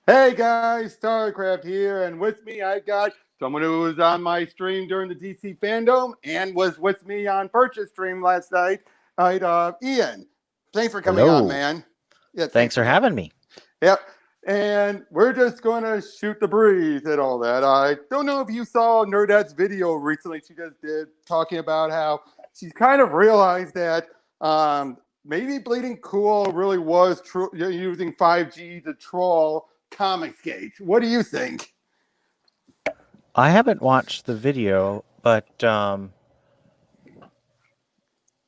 Hey guys, Starcraft here, and with me I got someone who was on my stream during the DC fandom and was with me on Purchase stream last night. Ian, thanks for coming on, Hello. man. Yeah, Thanks thanks for again. having me. Yep, and we're just going to shoot the breeze and all that. I don't know if you saw Nerdette's video recently she just did talking about how she's kind of realized that maybe Bleeding Cool really was using 5G to troll Comicsgate. What do you think? I haven't watched the video, but I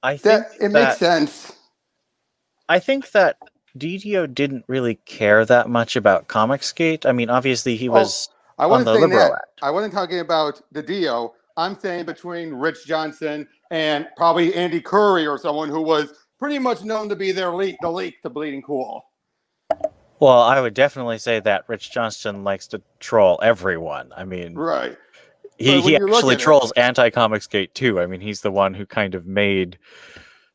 That think it makes that sense. I think that DDO didn't really care that much about Comicsgate. I mean, obviously he Oh, was I on wasn't the saying liberal that. end. I wasn't talking about the Dio. I'm saying between Rich Johnson and probably Andy Curry or someone who was pretty much known to be the leak to Bleeding Cool. Well, I would definitely say that Rich Johnston likes to troll everyone. I mean, Right. he But when he you look actually at it, trolls anti-Comicsgate too. I mean, he's the one who kind of made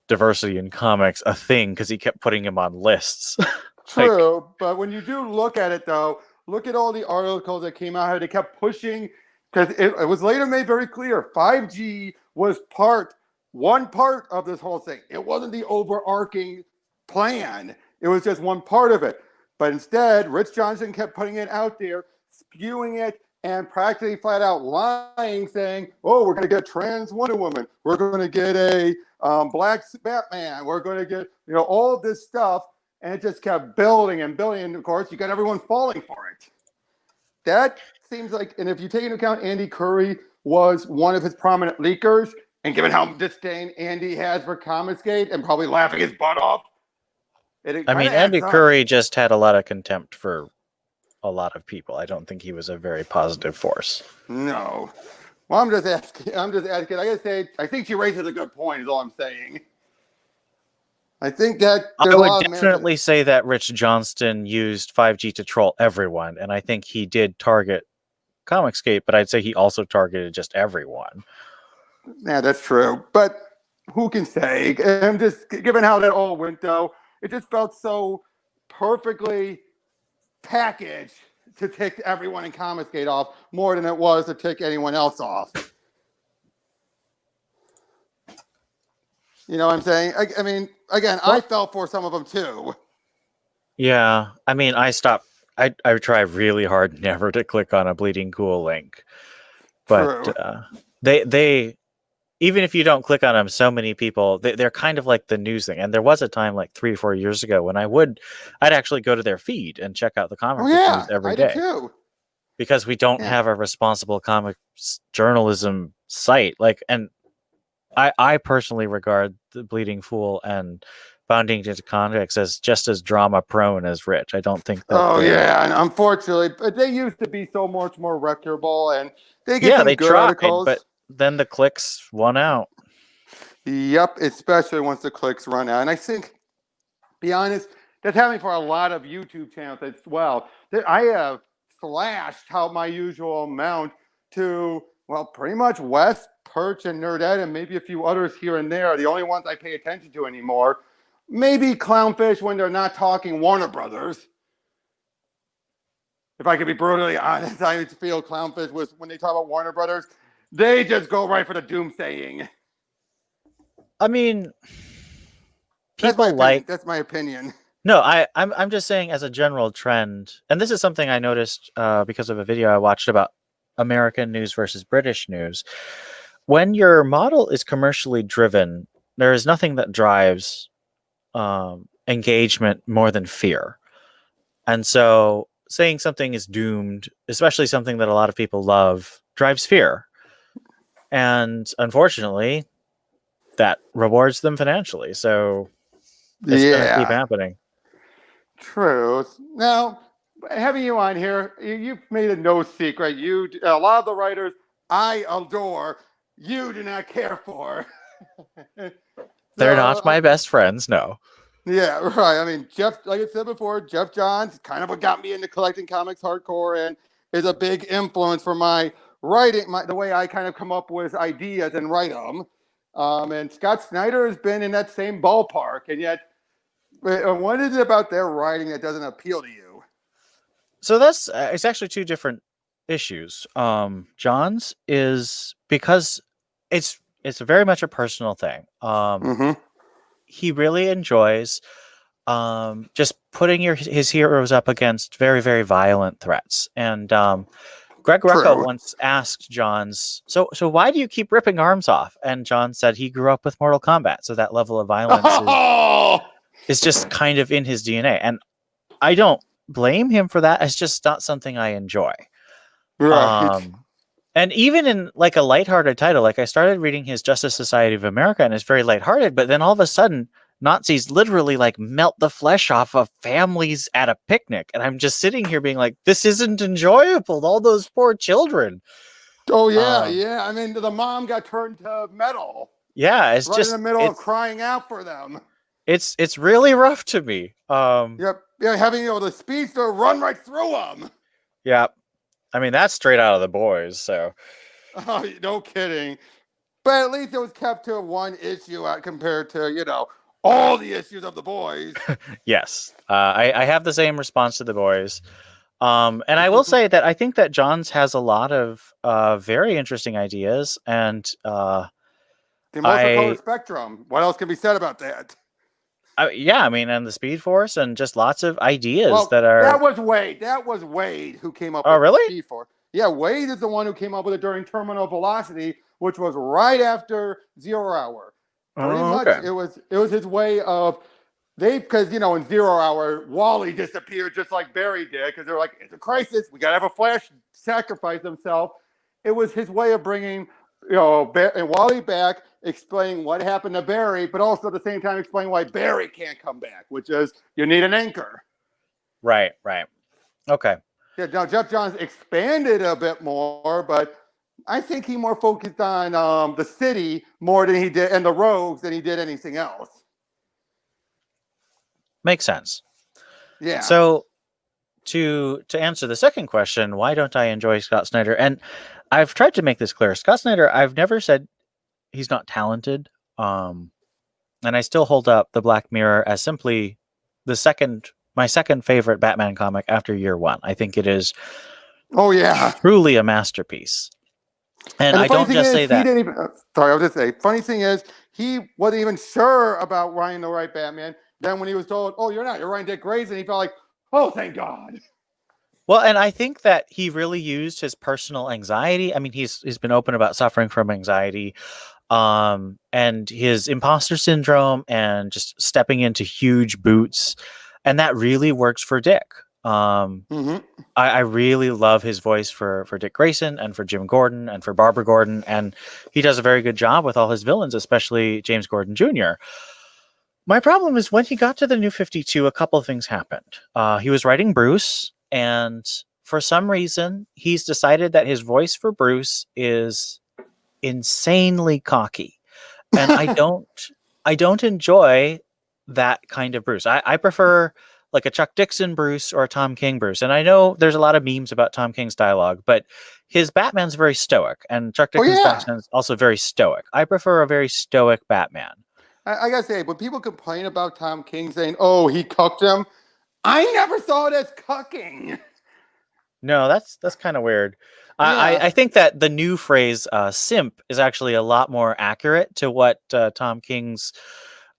diversity in comics a thing because he kept putting him on lists. Like, true, but when you do look at it, though, look at all the articles that came out how they kept pushing because it was later made very clear 5G was one part of this whole thing. It wasn't the overarching plan. It was just one part of it. But instead, Rich Johnson kept putting it out there, spewing it, and practically flat out lying, saying, "Oh, we're going to get trans Wonder Woman. We're going to get a black Batman. We're going to get all of this stuff." And it just kept building and building. And of course, you got everyone falling for it. That seems like, and if you take into account Andy Curry was one of his prominent leakers, and given how disdain Andy has for Comicsgate and probably laughing his butt off, it I kind mean, of adds Andy up. Curry just had a lot of contempt for a lot of people. I don't think he was a very positive force. No. Well, I'm just asking. I gotta say, I think she raises a good point. Is all I'm saying. I think that I there's a would lot of definitely say that Rich Johnston used 5G to troll everyone, and I think he did target Comicsgate, but I'd say he also targeted just everyone. Yeah, that's true. But who can say? And just given how that all went, though, it just felt so perfectly packaged to tick everyone in Comicsgate off more than it was to tick anyone else off. You know what I'm saying? I mean, again, I fell for some of them too. Yeah, I mean, I try really hard never to click on a Bleeding Cool link, but True. they even if you don't click on them, so many people they're kind of like the news thing. And there was a time like 3 or 4 years ago when I'd actually go to their feed and check out the comic Oh book news yeah, every I did day too. because we don't Yeah. have a responsible comics journalism site. Like, and I personally regard the Bleeding Fool and Bounding into Context as just as drama prone as Rich. I don't think that Oh they're yeah, and unfortunately, but they used to be so much more reputable, and they get yeah, some they good tried, but articles. then the clicks won out. Yep, especially once the clicks run out. And I think, be honest, that's happening for a lot of YouTube channels as well. I have slashed how my usual amount to, well, pretty much West, Perch, and Nerdette, and maybe a few others here and there are the only ones I pay attention to anymore. Maybe Clownfish when they're not talking Warner Brothers. If I could be brutally honest, I feel Clownfish was, when they talk about Warner Brothers, they just go right for the doomsaying. I mean, That's my people opinion. like That's my opinion. no, I'm just saying as a general trend, and this is something I noticed because of a video I watched about American news versus British news. When your model is commercially driven, there is nothing that drives engagement more than fear. And so saying something is doomed, especially something that a lot of people love, drives fear. And unfortunately, that rewards them financially. So it's going to keep Yeah. happening. True. Now, having you on here, you've made it no secret. A lot of the writers I adore, you do not care for. They're not So, my best friends, no. yeah, right. I mean, Jeff, like I said before, Jeff Johns kind of what got me into collecting comics hardcore and is a big influence for my writing, the way I kind of come up with ideas and write them. And Scott Snyder has been in that same ballpark, and yet what is it about their writing that doesn't appeal to you? So that's it's actually two different issues. John's is because it's very much a personal thing. Mm-hmm. He really enjoys just putting his heroes up against very, very violent threats. And Greg Rucka True. once asked Johns, so why do you keep ripping arms off? And John said he grew up with Mortal Kombat, so that level of violence is just kind of in his DNA. And I don't blame him for that. It's just not something I enjoy. Right. And even in like a lighthearted title, like I started reading his Justice Society of America, and it's very lighthearted, but then all of a sudden Nazis literally like melt the flesh off of families at a picnic. And I'm just sitting here being like, this isn't enjoyable. All those poor children. Oh yeah, yeah. I mean, the mom got turned to metal. Yeah, it's right just in the middle of crying out for them. It's really rough to me. Yep. Yeah, having the speedster run right through them. Yeah. I mean, that's straight out of The Boys, so. Oh, no kidding. But at least it was kept to one issue compared to, all the issues of The Boys. Yes. I have the same response to The Boys. And I will say that I think that Johns has a lot of very interesting ideas. And the multicolor spectrum. What else can be said about that? Yeah, I mean, and the Speed Force and just lots of ideas that are... That was Wade. That was Wade who came up with the Speed Force. Yeah, Wade is the one who came up with it during Terminal Velocity, which was right after Zero Hour. Pretty much, it was his way of... Because, in Zero Hour, Wally disappeared just like Barry did, because they're like, it's a crisis. We got to have a Flash sacrifice himself. It was his way of bringing... Wally back, explaining what happened to Barry, but also at the same time explaining why Barry can't come back, which is you need an anchor. Right. Okay. Yeah, now Jeff Johns expanded a bit more, but I think he more focused on the city more than he did, and the rogues than he did anything else. Makes sense. Yeah. So to answer the second question, why don't I enjoy Scott Snyder? And I've tried to make this clear. Scott Snyder, I've never said he's not talented. And I still hold up The Black Mirror as simply my second favorite Batman comic after Year One. I think it is truly a masterpiece. And I don't just say that. Sorry, I was just saying, funny thing is, he wasn't even sure about writing the right Batman. Then when he was told, oh, you're writing Dick Grayson, he felt like, oh, thank God. Well, and I think that he really used his personal anxiety. I mean, he's been open about suffering from anxiety, and his imposter syndrome, and just stepping into huge boots, and that really works for Dick. I really love his voice for Dick Grayson and for Jim Gordon and for Barbara Gordon, and he does a very good job with all his villains, especially James Gordon Jr. My problem is when he got to the New 52, a couple of things happened. He was writing Bruce. And for some reason, he's decided that his voice for Bruce is insanely cocky. And I don't enjoy that kind of Bruce. I prefer like a Chuck Dixon Bruce or a Tom King Bruce. And I know there's a lot of memes about Tom King's dialogue, but his Batman's very stoic. And Chuck Dixon's Batman's also very stoic. I prefer a very stoic Batman. I gotta say, when people complain about Tom King saying, oh, he cucked him, I never saw it as cucking. No, that's kind of weird. I think that the new phrase simp is actually a lot more accurate to what Tom King's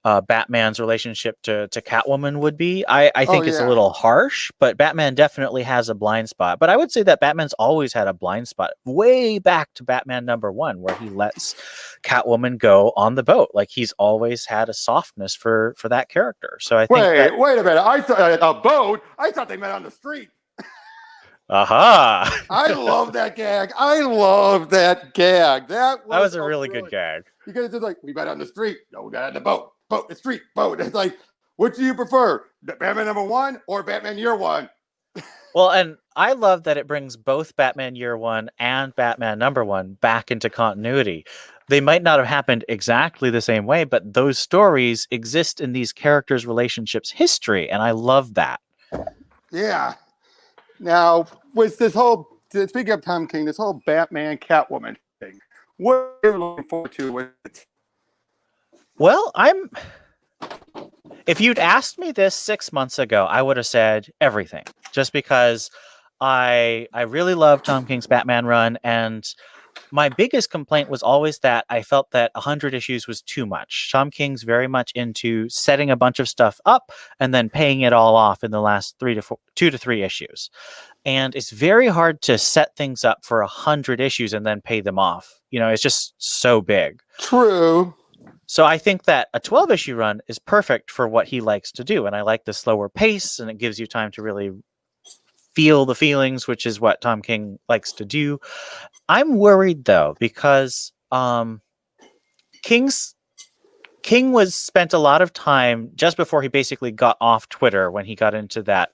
Batman's relationship to Catwoman would be. I think it's a little harsh, but Batman definitely has a blind spot. But I would say that Batman's always had a blind spot way back to Batman #1, where he lets Catwoman go on the boat. Like, he's always had a softness for that character. So I think wait a minute. I thought a boat. I thought they met on the street. Aha! I love that gag. That was a really good gag. Because it's just like, we met on the street. No, we met on the boat. Boat, the street, boat. It's like, which do you prefer? Batman #1 or Batman Year One? Well, and I love that it brings both Batman Year One and Batman #1 back into continuity. They might not have happened exactly the same way, but those stories exist in these characters' relationships history, and I love that. Yeah. Now, with this whole, speaking of Tom King, this whole Batman Catwoman thing, what are you looking forward to with it? Well, If you'd asked me this 6 months ago, I would have said everything, just because I really love Tom King's Batman run, and my biggest complaint was always that I felt that 100 issues was too much. Tom King's very much into setting a bunch of stuff up and then paying it all off in the last 2 to 3 issues. And it's very hard to set things up for 100 issues and then pay them off. It's just so big. True. So I think that a 12-issue run is perfect for what he likes to do. And I like the slower pace, and it gives you time to really feel the feelings, which is what Tom King likes to do. I'm worried though, because King was spent a lot of time just before he basically got off Twitter, when he got into that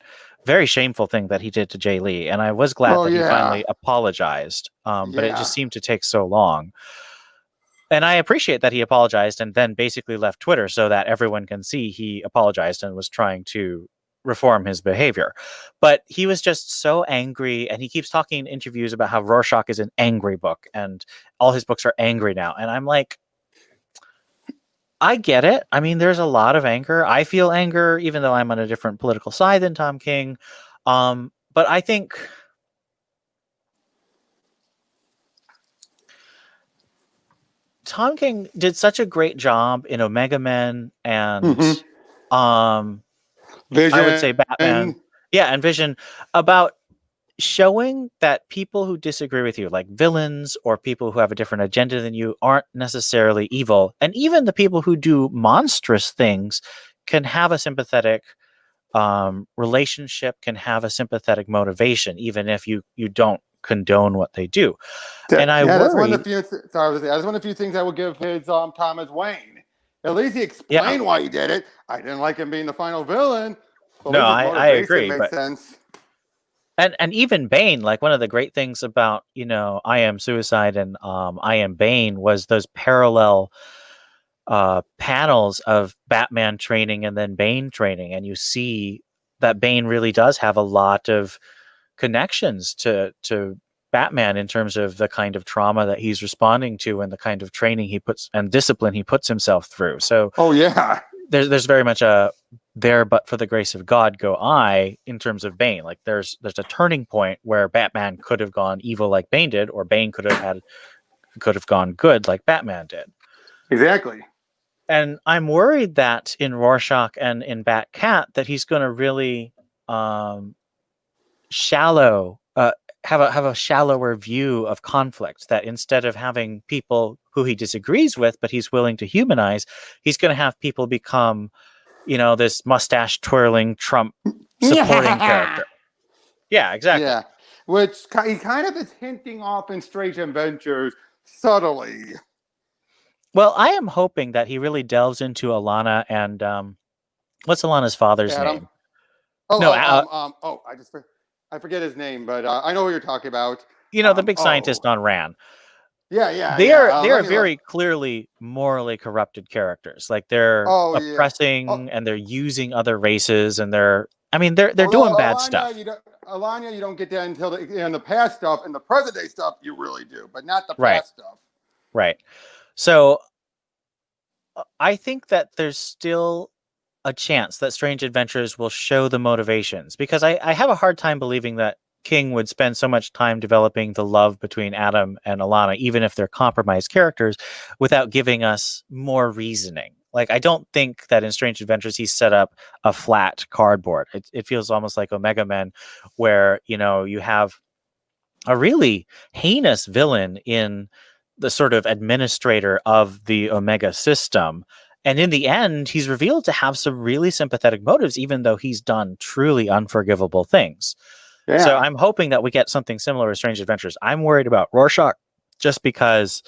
very shameful thing that he did to Jay Lee. And I was glad that he finally apologized. But it just seemed to take so long. And I appreciate that he apologized and then basically left Twitter so that everyone can see he apologized and was trying to reform his behavior. But he was just so angry, and he keeps talking in interviews about how Rorschach is an angry book and all his books are angry now. And I'm like, I get it. I mean, there's a lot of anger. I feel anger, even though I'm on a different political side than Tom King. But I think Tom King did such a great job in Omega Men and Vision. I would say Batman. And Vision, about showing that people who disagree with you, like villains or people who have a different agenda than you, aren't necessarily evil. And even the people who do monstrous things can have a sympathetic relationship, can have a sympathetic motivation, even if you don't condone what they do. And that's one of the few. That's one of the few things I would give his Thomas Wayne. At least he explained why he did it. I didn't like him being the final villain. No, I agree. Makes sense. And even Bane, like, one of the great things about I Am Suicide and I Am Bane was those parallel panels of Batman training and then Bane training, and you see that Bane really does have a lot of connections to Batman in terms of the kind of trauma that he's responding to and the kind of training he puts and discipline he puts himself through. So there's very much a there but for the grace of God go I in terms of Bane. Like there's a turning point where Batman could have gone evil like Bane did, or Bane could have gone good like Batman did. Exactly. And I'm worried that in Rorschach and in Bat-Cat that he's going to really have a shallower view of conflict, that instead of having people who he disagrees with but he's willing to humanize, he's going to have people become this mustache twirling Trump supporting character. Yeah, exactly. Yeah, which he kind of is hinting off in Strange Adventures subtly. Well, I am hoping that he really delves into Alana and what's Alana's father's name? I forget his name, but I know what you're talking about. The big scientist on Ran. Yeah. They are very clearly morally corrupted characters. Like they're oppressing and they're using other races, and they're doing bad stuff. Alanya, you don't get that until in the past stuff. In the present day stuff, you really do, but not the past stuff. Right. So I think that there's still a chance that Strange Adventures will show the motivations, because I have a hard time believing that King would spend so much time developing the love between Adam and Alana, even if they're compromised characters, without giving us more reasoning. Like, I don't think that in Strange Adventures he set up a flat cardboard. It feels almost like Omega Men, where you have a really heinous villain in the sort of administrator of the Omega system. And in the end, he's revealed to have some really sympathetic motives, even though he's done truly unforgivable things. Yeah. So I'm hoping that we get something similar with Strange Adventures. I'm worried about Rorschach just because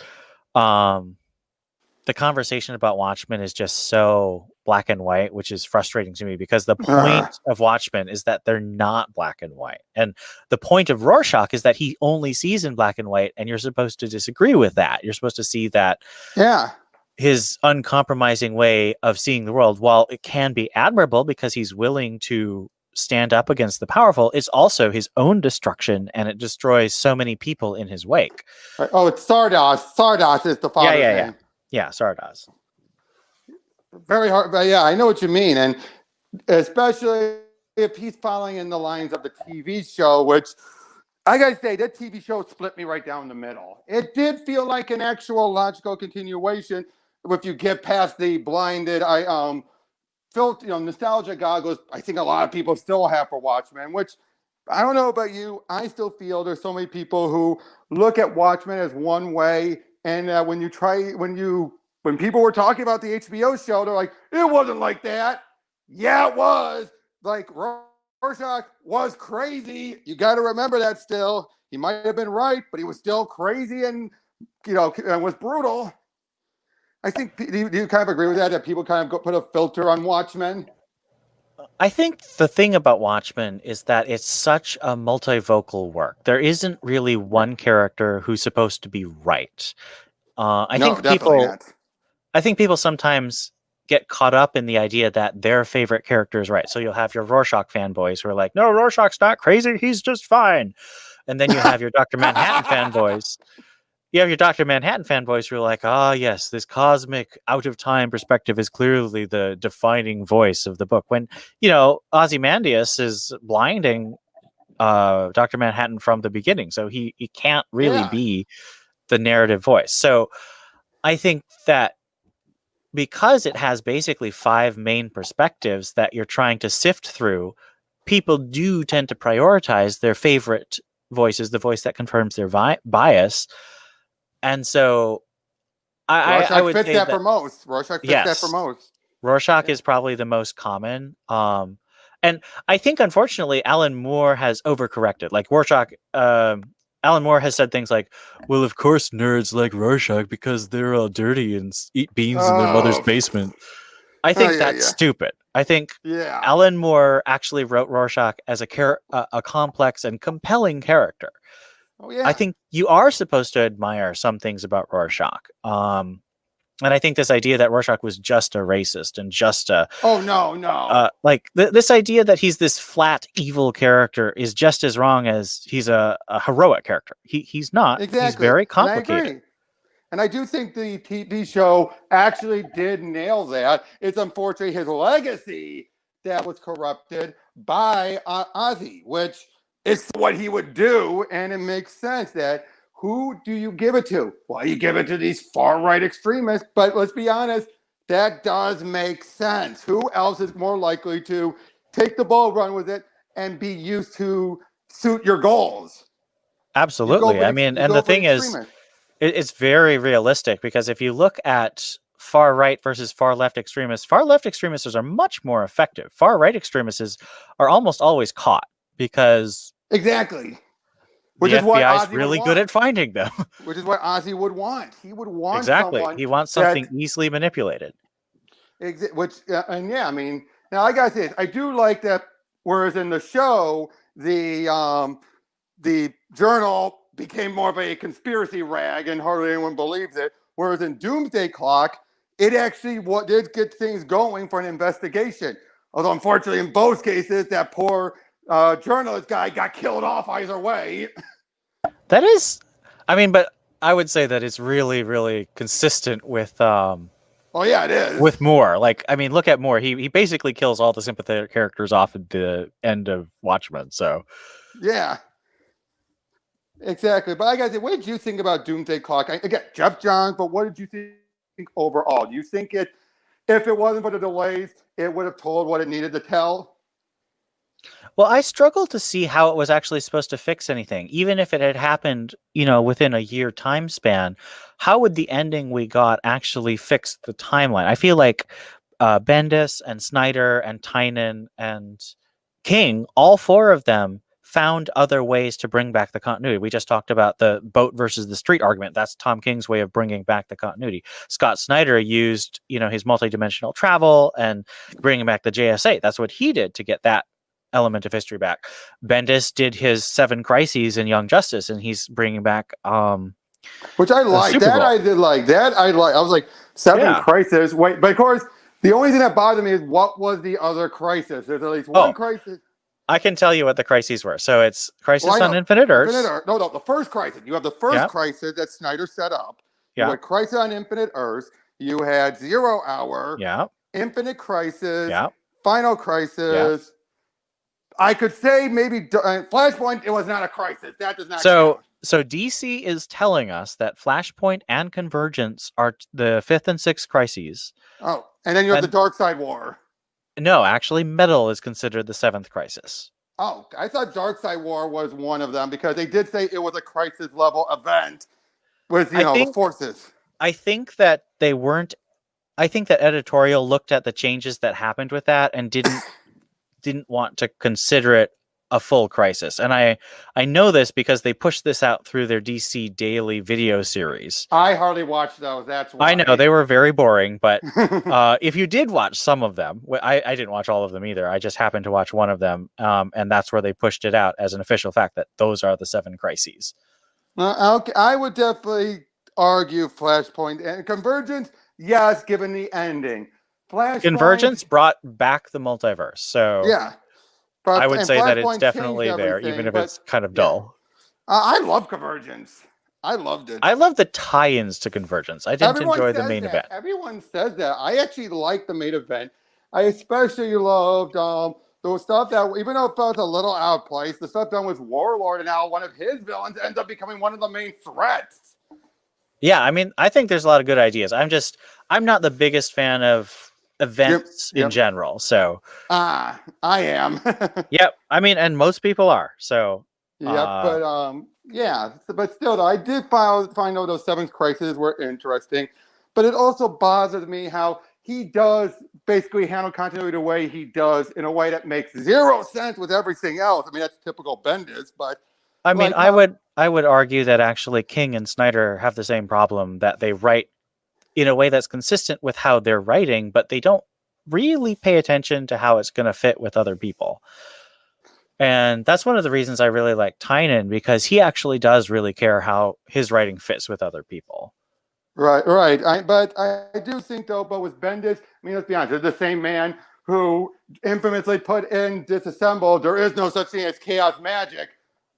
the conversation about Watchmen is just so black and white, which is frustrating to me, because the point of Watchmen is that they're not black and white. And the point of Rorschach is that he only sees in black and white, and you're supposed to disagree with that. You're supposed to see that his uncompromising way of seeing the world, while it can be admirable because he's willing to stand up against the powerful, it's also his own destruction, and it destroys so many people in his wake. Oh, it's Sardas. Sardas is the father's name. Yeah, Sardas. very hard. But yeah, I know what you mean, and especially if he's following in the lines of the TV show, which I gotta say, that TV show split me right down the middle. It did feel like an actual logical continuation if you get past the blinded, nostalgia goggles. I think a lot of people still have for Watchmen, which I don't know about you. I still feel there's so many people who look at Watchmen as one way, and when people were talking about the HBO show, they're like, it wasn't like that. Yeah, it was. Like Rorschach was crazy. You got to remember that still. He might have been right, but he was still crazy and was brutal. I think, do you kind of agree with that people kind of put a filter on Watchmen? I think the thing about Watchmen is that it's such a multivocal work. There isn't really one character who's supposed to be right. I No, think definitely not. I think people sometimes get caught up in the idea that their favorite character is right. So you'll have your Rorschach fanboys who are like, no, Rorschach's not crazy. He's just fine. And then you have your Dr. Manhattan fanboys. You have your Dr. Manhattan fanboys who are like, yes, this cosmic out of time perspective is clearly the defining voice of the book. When, Ozymandias is blinding Dr. Manhattan from the beginning. So he can't really be the narrative voice. So I think that because it has basically 5 main perspectives that you're trying to sift through, people do tend to prioritize their favorite voices, the voice that confirms their bias. And so I would say that for most. Rorschach fits that for most. Rorschach is probably the most common. And I think, unfortunately, Alan Moore has overcorrected. Like Rorschach, Alan Moore has said things like, well, of course nerds like Rorschach because they're all dirty and eat beans in their mother's basement. I think that's stupid. I think Alan Moore actually wrote Rorschach as a complex and compelling character. Oh, yeah. I think you are supposed to admire some things about Rorschach. And I think this idea that Rorschach was just a racist and just a... Oh, no. This idea that he's this flat, evil character is just as wrong as he's a heroic character. He's not. Exactly. He's very complicated. And I agree. And I do think the TV show actually did nail that. It's unfortunately his legacy that was corrupted by Ozzy, which is what he would do. And it makes sense that who do you give it to? Well, you give it to these far-right extremists, but let's be honest, that does make sense. Who else is more likely to take the ball, run with it, and be used to suit your goals? Absolutely. I mean, and the thing is, it's very realistic because if you look at far-right versus far-left extremists are much more effective. Far-right extremists are almost always caught because... Exactly. Which the FBI is really good at finding them. Which is what Ozzy would want. He would want He wants something easily manipulated. I mean, now I gotta say this. I do like that. Whereas in the show, the journal became more of a conspiracy rag, and hardly anyone believes it. Whereas in Doomsday Clock, it actually did get things going for an investigation. Although unfortunately, in both cases, that poor journalist guy got killed off either way. That is, I mean, but I would say that it's really, really consistent with. Oh yeah, it is. With Moore, like I mean, look at Moore. He basically kills all the sympathetic characters off at the end of Watchmen. So. Yeah. Exactly, but I gotta say, what did you think about Doomsday Clock? Again, Jeff Johns, but what did you think overall? Do you think if it wasn't for the delays, it would have told what it needed to tell? Well, I struggle to see how it was actually supposed to fix anything. Even if it had happened, within a year time span, how would the ending we got actually fix the timeline? I feel like Bendis and Snyder and Tynan and King, all 4 of them found other ways to bring back the continuity. We just talked about the boat versus the street argument. That's Tom King's way of bringing back the continuity. Scott Snyder used, his multidimensional travel and bringing back the JSA. That's what he did to get that element of history back. Bendis did his 7 crises in Young Justice, and he's bringing back which I like. That I did like. That I like. I was like 7 crises. Wait, but of course, the only thing that bothered me is what was the other crisis? There's at least one crisis. I can tell you what the crises were. So it's Crisis on Infinite Earths. No, the first crisis. You have the first crisis that Snyder set up. You had Crisis on Infinite Earths. You had 0 Hour. Yeah. Infinite Crisis, Yeah. Final Yeah. Crisis. I could say maybe Flashpoint. It was not a crisis. That does not count. So DC is telling us that Flashpoint and Convergence are the 5th and 6th crises. Oh, and then you have the Dark Side War. No, actually, Metal is considered the 7th crisis. Oh, I thought Dark Side War was one of them because they did say it was a crisis level event with the forces. I think that they weren't. I think that editorial looked at the changes that happened with that and didn't want to consider it a full crisis. And I know this because they pushed this out through their DC Daily video series. I hardly watched those. That's why. I know they were very boring, but if you did watch some of them, I didn't watch all of them either. I just happened to watch one of them, and that's where they pushed it out as an official fact that those are the 7 crises. I would definitely argue Flashpoint and Convergence. Yes, given the ending. Convergence brought back the multiverse, so yeah. I would say that it's definitely there, even if it's kind of dull. I love Convergence. I loved it. I love the tie-ins to Convergence. I didn't enjoy the main event. Everyone says that. I actually liked the main event. I especially loved the stuff that, even though it felt a little out of place, the stuff done with Warlord and how one of his villains ends up becoming one of the main threats. Yeah, I mean, I think there's a lot of good ideas. I'm not the biggest fan of events in general, so I am. Yep, I mean, and most people are, so but still, I did find out those 7th crises were interesting, but it also bothers me how he does basically handle continuity the way he does, in a way that makes zero sense with everything else. I mean, that's typical Bendis, but I mean, I would argue that actually King and Snyder have the same problem, that they write in a way that's consistent with how they're writing, but they don't really pay attention to how it's going to fit with other people. And that's one of the reasons I really like Tynan, because he actually does really care how his writing fits with other people. Right. But I do think, though, but with Bendis, I mean, let's be honest, they're the same man who infamously put in Disassembled, there is no such thing as chaos magic,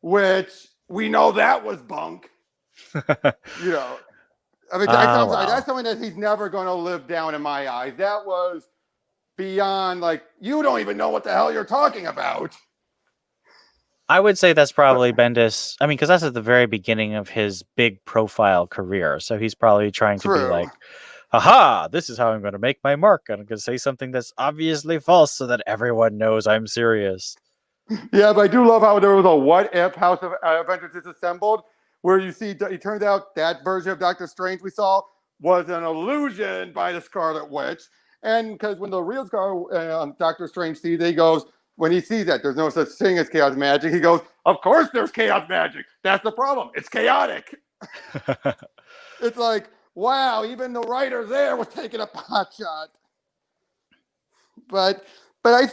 which we know that was bunk. I mean, that's something that he's never going to live down in my eyes. That was beyond, like, you don't even know what the hell you're talking about. I would say that's probably Bendis. I mean, because that's at the very beginning of his big profile career. So he's probably trying to be like, aha, this is how I'm going to make my mark. I'm going to say something that's obviously false so that everyone knows I'm serious. Yeah, but I do love how there was a what if House of Avengers Disassembled, where you see, it turns out that version of Doctor Strange we saw was an illusion by the Scarlet Witch. And because when the real Doctor Strange sees it, he goes, when he sees that there's no such thing as chaos magic, he goes, of course there's chaos magic. That's the problem. It's chaotic. It's like, wow, even the writer there was taking a pot shot. But I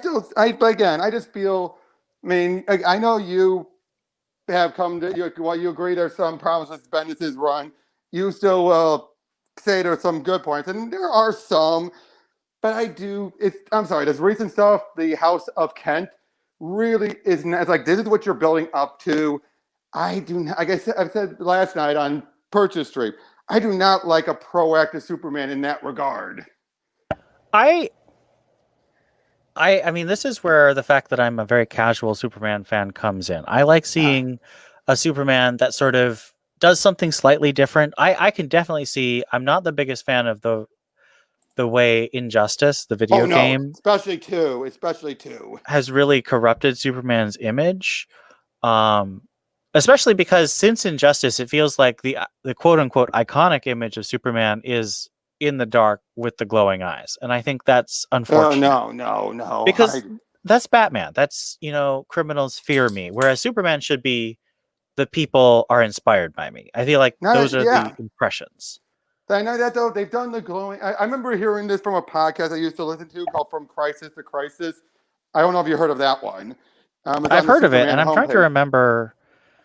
just feel, I mean, I know you have come to, while you agree there's some problems with Bendis' run, you still say there's some good points, and there are some, but I'm sorry, this recent stuff, the House of Kent, really is not, it's like, this is what you're building up to. I do not, like I've said last night on Purchase Street, I do not like a proactive Superman in that regard. I mean, this is where the fact that I'm a very casual Superman fan comes in. I like seeing a Superman that sort of does something slightly different. I can definitely see, I'm not the biggest fan of the way Injustice, the video game, especially two, has really corrupted Superman's image. Especially because since Injustice, it feels like the quote unquote iconic image of Superman is in the dark with the glowing eyes, and I think that's unfortunate. Oh, no, because that's Batman. That's, criminals fear me, whereas Superman should be the people are inspired by me. I feel like those are the impressions. I know that, though. They've done the glowing. I remember hearing this from a podcast I used to listen to called From Crisis to Crisis. I don't know if you heard of that one. I've heard of it, and I'm trying to remember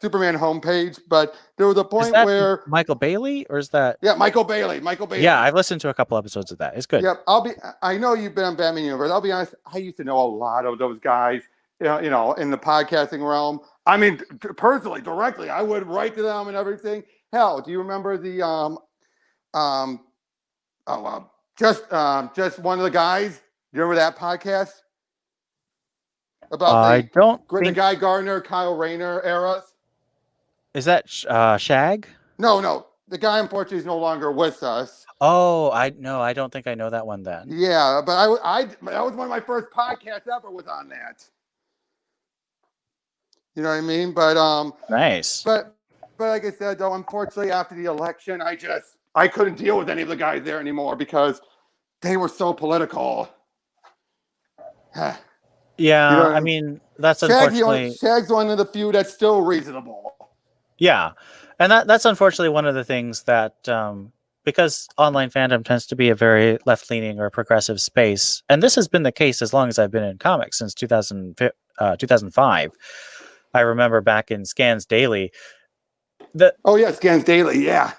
Superman homepage, but there was a point where Michael Bailey, or is that Michael Bailey? Yeah, I've listened to a couple episodes of that. It's good. Yep, I know you've been on Batman Universe. I'll be honest, I used to know a lot of those guys, in the podcasting realm. I mean, personally, directly, I would write to them and everything. Hell, do you remember the Just one of the guys. You remember that podcast about I don't the think Guy Gardner, Kyle Rayner eras? is that Shag? No. The guy, unfortunately, is no longer with us. Oh, I don't think I know that one then. Yeah, but that was one of my first podcasts ever was on that. You know what I mean? Nice. But like I said, though, unfortunately, after the election, I couldn't deal with any of the guys there anymore because they were so political. Yeah, You know, I mean, that's unfortunately. Shag's one of the few that's still reasonable. Yeah, and that's unfortunately one of the things that because online fandom tends to be a very left-leaning or progressive space, and this has been the case as long as I've been in comics since 2005. I remember back in Scans Daily. Scans Daily, yeah.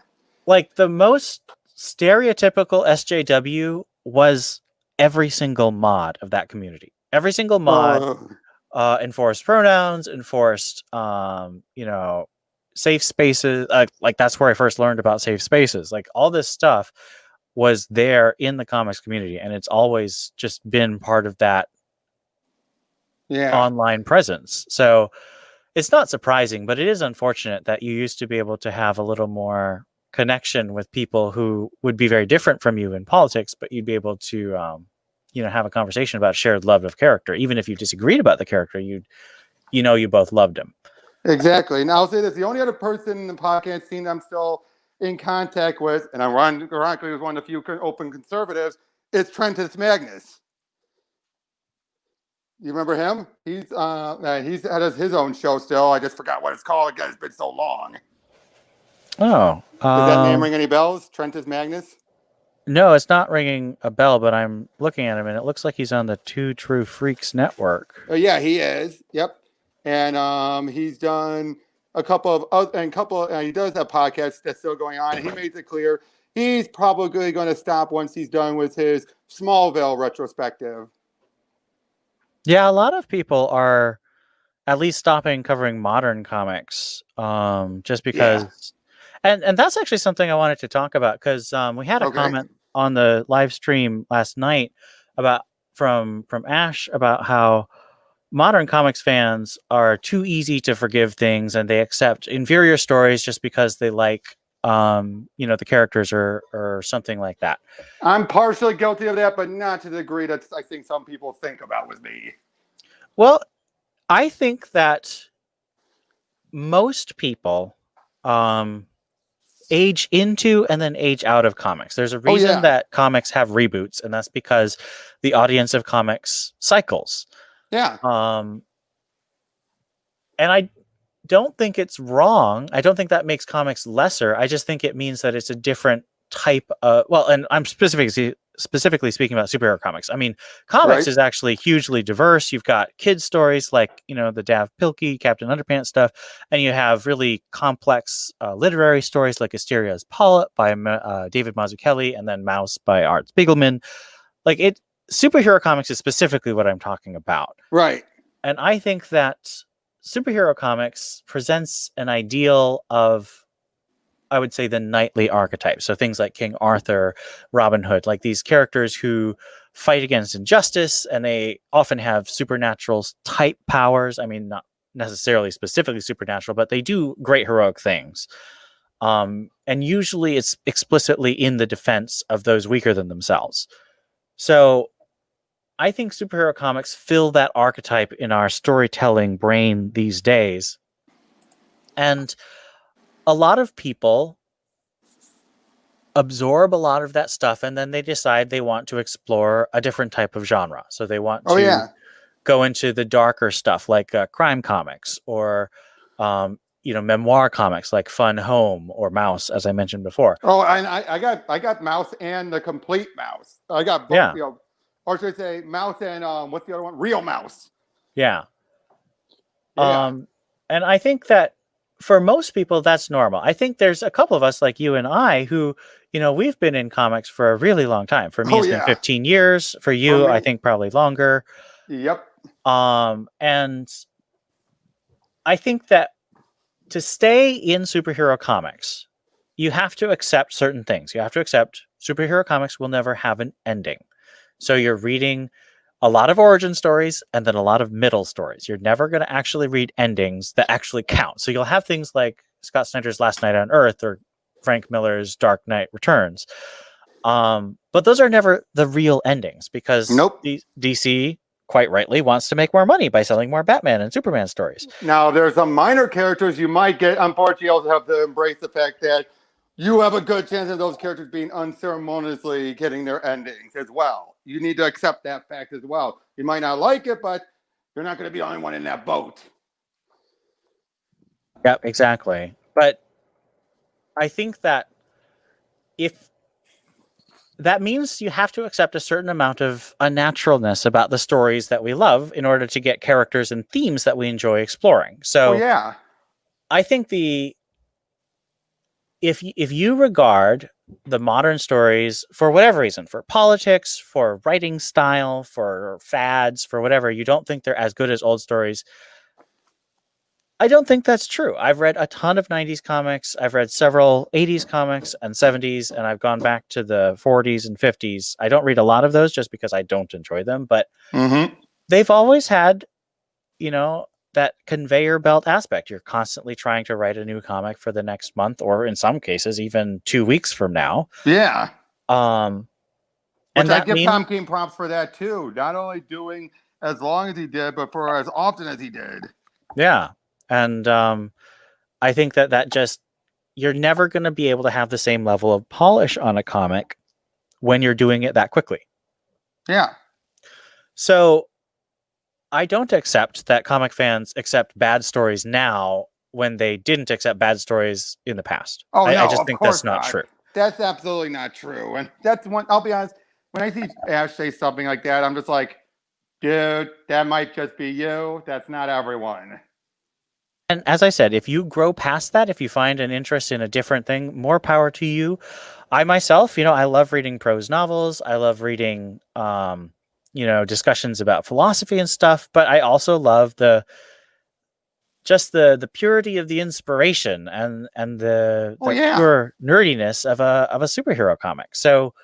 Like the most stereotypical SJW was every single mod of that community. Every single mod enforced pronouns, enforced safe spaces. Like that's where I first learned about safe spaces. Like all this stuff was there in the comics community, and it's always just been part of that online presence. So it's not surprising, but it is unfortunate that you used to be able to have a little more connection with people who would be very different from you in politics, but you'd be able to have a conversation about shared love of character. Even if you disagreed about the character, you both loved him. Exactly. And I'll say this, the only other person in the podcast scene I'm still in contact with, and ironically was one of the few open conservatives, is Trentus Magnus. You remember him? He's had his own show still. I just forgot what it's called because it's been so long. Oh. Does that name ring any bells? Trentus Magnus? No, it's not ringing a bell, but I'm looking at him, and it looks like he's on the Two True Freaks network. Oh, yeah, he is. Yep. And he's done he does have podcasts that's still going on. And he makes it clear he's probably going to stop once he's done with his Smallville retrospective. Yeah, a lot of people are at least stopping covering modern comics, just because. Yeah. And that's actually something I wanted to talk about because we had a comment on the live stream last night from Ash about how modern comics fans are too easy to forgive things, and they accept inferior stories just because they like the characters or something like that. I'm partially guilty of that, but not to the degree that I think some people think about with me. Well, I think that most people age into and then age out of comics. There's a reason that comics have reboots, and that's because the audience of comics cycles. Yeah. And I don't think it's wrong. I don't think that makes comics lesser. I just think it means that it's a different type of, and I'm specifically speaking about superhero comics. I mean, comics is actually hugely diverse. You've got kids stories like, the Dav Pilkey, Captain Underpants stuff. And you have really complex literary stories like Asteria's Polyp by David Mazzucchelli, and then Mouse by Art Spiegelman. Like superhero comics is specifically what I'm talking about. Right. And I think that superhero comics presents an ideal of, I would say, the knightly archetype. So things like King Arthur, Robin Hood, like these characters who fight against injustice, and they often have supernatural type powers. I mean, not necessarily specifically supernatural, but they do great heroic things. And usually it's explicitly in the defense of those weaker than themselves. So I think superhero comics fill that archetype in our storytelling brain these days. And a lot of people absorb a lot of that stuff, and then they decide they want to explore a different type of genre. So they want to go into the darker stuff like crime comics or, memoir comics like Fun Home or Mouse, as I mentioned before. Oh, and I got Mouse and the complete Mouse. I got both, or should I say Mouse and what's the other one? Real Mouse. Yeah. And I think that for most people, that's normal. I think there's a couple of us like you and I who, we've been in comics for a really long time. For me, it's been 15 years. For you, I think probably longer. Yep. And I think that to stay in superhero comics, you have to accept certain things. You have to accept superhero comics will never have an ending. So you're reading a lot of origin stories and then a lot of middle stories. You're never going to actually read endings that actually count. So you'll have things like Scott Snyder's Last Night on Earth or Frank Miller's Dark Knight Returns. But those are never the real endings because Nope. DC, quite rightly, wants to make more money by selling more Batman and Superman stories. Now, there's some minor characters you might get. Unfortunately, you also have to embrace the fact that you have a good chance of those characters being unceremoniously getting their endings as well. You need to accept that fact as well. You might not like it, but you're not going to be the only one in that boat. Yep, exactly. But I think that if that means you have to accept a certain amount of unnaturalness about the stories that we love in order to get characters and themes that we enjoy exploring. So yeah. I think if you regard the modern stories for whatever reason, for politics, for writing style, for fads, for whatever, you don't think they're as good as old stories, I don't think that's true. I've read a ton of 90s comics. I've read several 80s comics and 70s, and I've gone back to the 40s and 50s. I don't read a lot of those just because I don't enjoy them, but they've always had, that conveyor belt aspect. You're constantly trying to write a new comic for the next month, or in some cases, even 2 weeks from now. Yeah. And I give Tom King props for that too. Not only doing as long as he did, but for as often as he did. Yeah. And I think that just, you're never going to be able to have the same level of polish on a comic when you're doing it that quickly. Yeah. So I don't accept that comic fans accept bad stories now when they didn't accept bad stories in the past. Oh, I no, just think that's not true. That's absolutely not true. And that's one, I'll be honest, when I see Ash say something like that, I'm just like, dude, that might just be you. That's not everyone. And as I said, if you grow past that, if you find an interest in a different thing, more power to you. I myself, I love reading prose novels. I love reading, discussions about philosophy and stuff. But I also love the purity of the inspiration and the pure nerdiness of a superhero comic. So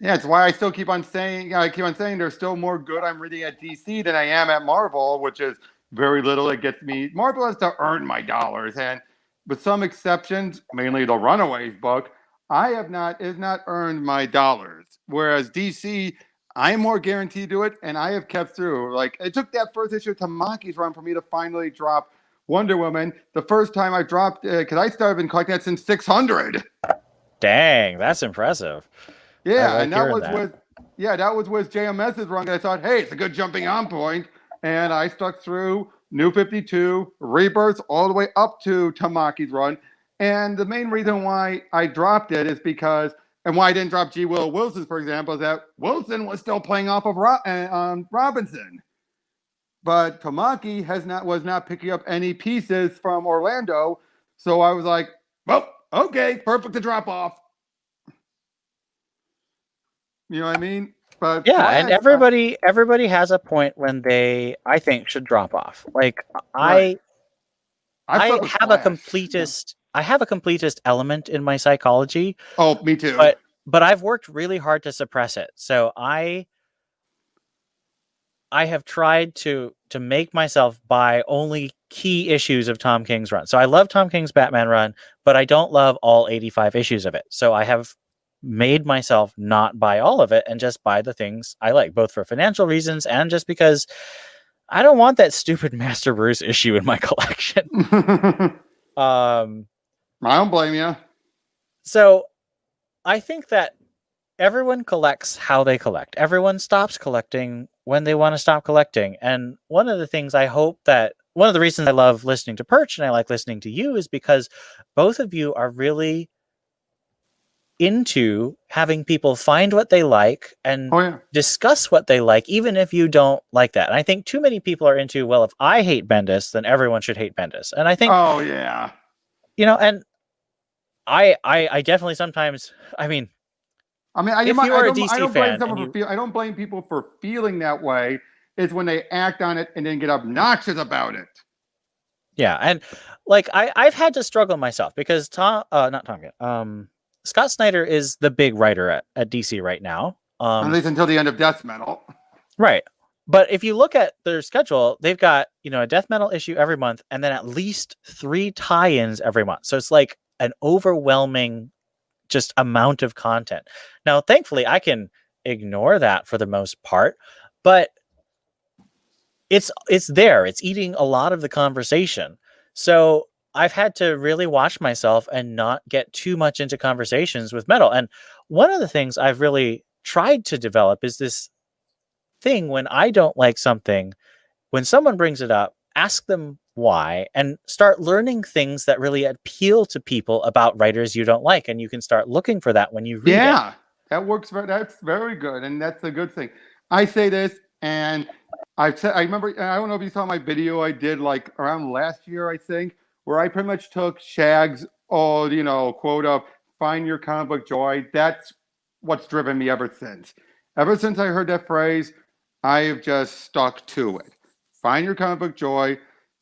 yeah, it's why I still keep on saying there's still more good I'm reading at DC than I am at Marvel, which is very little. It gets me. Marvel has to earn my dollars, and with some exceptions, mainly the Runaways book, it has not earned my dollars. Whereas DC, I'm more guaranteed to do it, and I have kept through. Like, it took that first issue of Tamaki's run for me to finally drop Wonder Woman. The first time I dropped, because I started been collecting that since 600. Dang, that's impressive. Yeah, and that was with JMS's run. I thought, hey, it's a good jumping on point. And I stuck through New 52, Rebirth, all the way up to Tamaki's run. And the main reason why I dropped it is because, and why I didn't drop G. Willow Wilson's, for example, is that Wilson was still playing off of Robinson. But Tamaki was not picking up any pieces from Orlando. So I was like, well, okay, perfect to drop off. You know what I mean? But yeah, and everybody has a point when they, I think, should drop off. Like I have a completist. I have a completist element in my psychology. Oh, me too. But I've worked really hard to suppress it. So I have tried to make myself buy only key issues of Tom King's run. So I love Tom King's Batman run, but I don't love all 85 issues of it. So I have made myself not buy all of it and just buy the things I like, both for financial reasons and just because I don't want that stupid Master Bruce issue in my collection. I don't blame you. So I think that everyone collects how they collect. Everyone stops collecting when they want to stop collecting. And one of the things one of the reasons I love listening to Perch and I like listening to you is because both of you are really into having people find what they like and discuss what they like, even if you don't like that. And I think too many people are into, well, if I hate Bendis, then everyone should hate Bendis. And I think, and I definitely sometimes, I don't blame people for feeling that way. It's when they act on it and then get obnoxious about it. Yeah, and like I've had to struggle myself because Scott Snyder is the big writer at DC right now. At least until the end of Death Metal. Right. But if you look at their schedule, they've got, a Death Metal issue every month and then at least 3 tie-ins every month. So it's like an overwhelming just amount of content. Now, thankfully, I can ignore that for the most part, but it's there. It's eating a lot of the conversation. So I've had to really watch myself and not get too much into conversations with metal. And one of the things I've really tried to develop is this thing when I don't like something, when someone brings it up, ask them why and start learning things that really appeal to people about writers you don't like. And you can start looking for that when you read it. Yeah, that works. That's very good. And that's a good thing. I say this, and I remember, I don't know if you saw my video I did like around last year, I think, where I pretty much took Shag's quote of find your comic book joy. That's what's driven me ever since. Ever since I heard that phrase, I have just stuck to it. Find your comic book joy.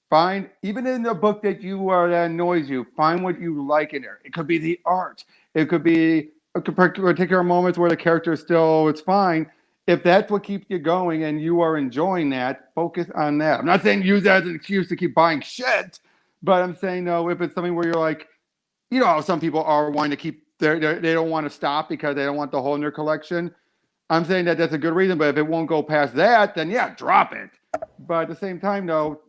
Find, even in the book that annoys you, find what you like in there. It could be the art. It could be particular moments where the character is still, it's fine. If that's what keeps you going and you are enjoying that, focus on that. I'm not saying use that as an excuse to keep buying shit, but I'm saying, no, if it's something where you're like, how some people are wanting to keep, they don't want to stop because they don't want the whole in their collection. I'm saying that that's a good reason, but if it won't go past that, then yeah, drop it. But at the same time, though,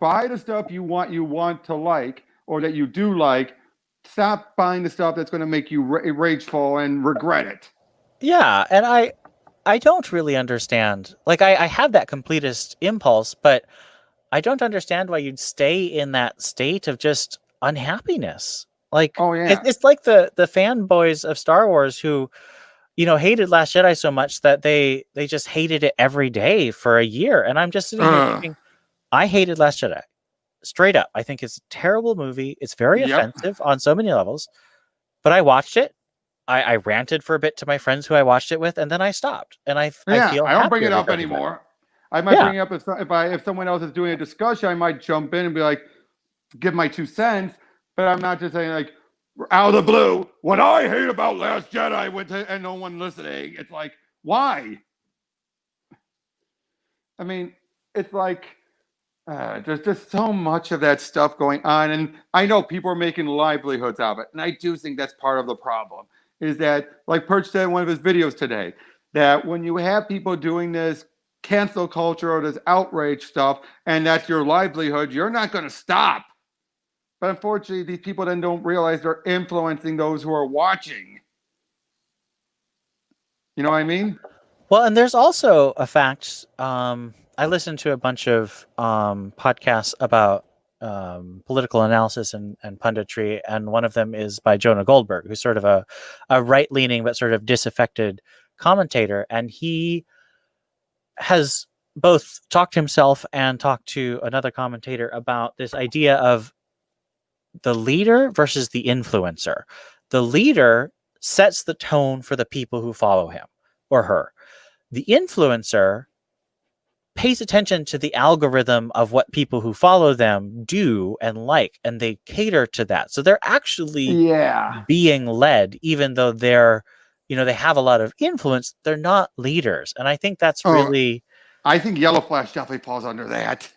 buy the stuff you want to like, or that you do like. Stop buying the stuff that's going to make you rageful and regret it. Yeah, and I don't really understand. Like, I have that completist impulse, but I don't understand why you'd stay in that state of just unhappiness. Like, oh yeah, it's like the fanboys of Star Wars who, hated Last Jedi so much that they just hated it every day for a year. And I'm just sitting here thinking, I hated Last Jedi. Straight up. I think it's a terrible movie. It's very offensive on so many levels. But I watched it. I ranted for a bit to my friends who I watched it with, and then I stopped. And I feel I don't bring it up anymore. I might bring it up if someone else is doing a discussion, I might jump in and be like, give my 2 cents. But I'm not just saying like, out of the blue, what I hate about Last Jedi and no one listening. It's like, why? I mean, it's like there's just so much of that stuff going on, and I know people are making livelihoods of it, and I do think that's part of the problem. Is that, like Perch said in one of his videos today, that when you have people doing this cancel culture or this outrage stuff, and that's your livelihood, you're not going to stop. But unfortunately, these people then don't realize they're influencing those who are watching. You know what I mean? Well, and there's also a fact. I listened to a bunch of podcasts about political analysis and punditry, and one of them is by Jonah Goldberg, who's sort of a right-leaning but sort of disaffected commentator, and he has both talked himself and talked to another commentator about this idea of the leader versus the influencer. The leader sets the tone for the people who follow him or her. The influencer pays attention to the algorithm of what people who follow them do and like, and they cater to that. So they're actually being led, even though they're, they have a lot of influence. They're not leaders. And I think that's really... I think Yellow Flash definitely falls under that.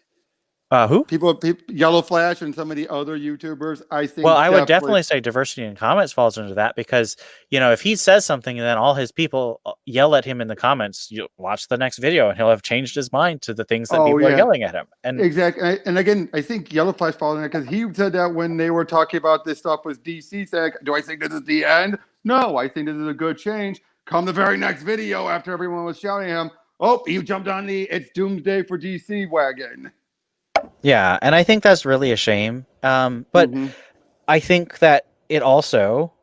Who? People, Yellow Flash and some of the other YouTubers, I think. Well, I would definitely say diversity in comments falls under that, because, if he says something and then all his people yell at him in the comments, you watch the next video and he'll have changed his mind to the things that people are yelling at him. And exactly. And again, I think Yellow Flash falls under that because he said that when they were talking about this stuff with DC, saying, do I think this is the end? No, I think this is a good change. Come the very next video after everyone was shouting at him, oh, you jumped on the it's Doomsday for DC wagon. Yeah, and I think that's really a shame. But I think that it also,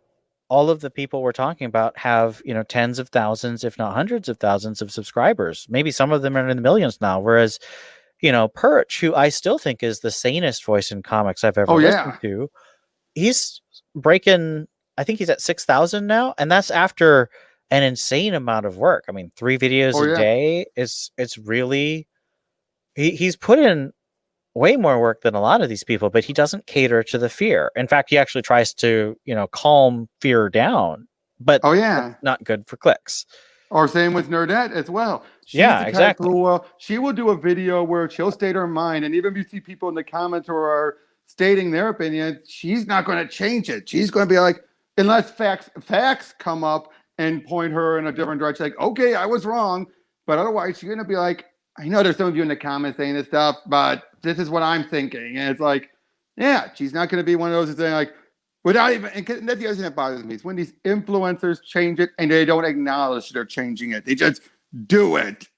all of the people we're talking about have, tens of thousands, if not hundreds of thousands of subscribers. Maybe some of them are in the millions now. Whereas, Perch, who I still think is the sanest voice in comics I've ever listened to, he's breaking, I think he's at 6,000 now. And that's after an insane amount of work. I mean, 3 videos a day. It's really, he's put in way more work than a lot of these people, but he doesn't cater to the fear. In fact, he actually tries to, calm fear down, but Oh that's yeah. not good for clicks. Or same with Nerdette as well. She's Yeah, the type exactly. who she will do a video where she'll state her mind, and even if you see people in the comments who are stating their opinion, she's not going to change it. She's going to be like, unless facts come up and point her in a different direction, like, okay, I was wrong, but otherwise she's going to be like, I know there's some of you in the comments saying this stuff, but this is what I'm thinking, and it's like, yeah, she's not going to be one of those who's saying like, without even, and that's the other thing that bothers me is when these influencers change it and they don't acknowledge they're changing it. They just do it.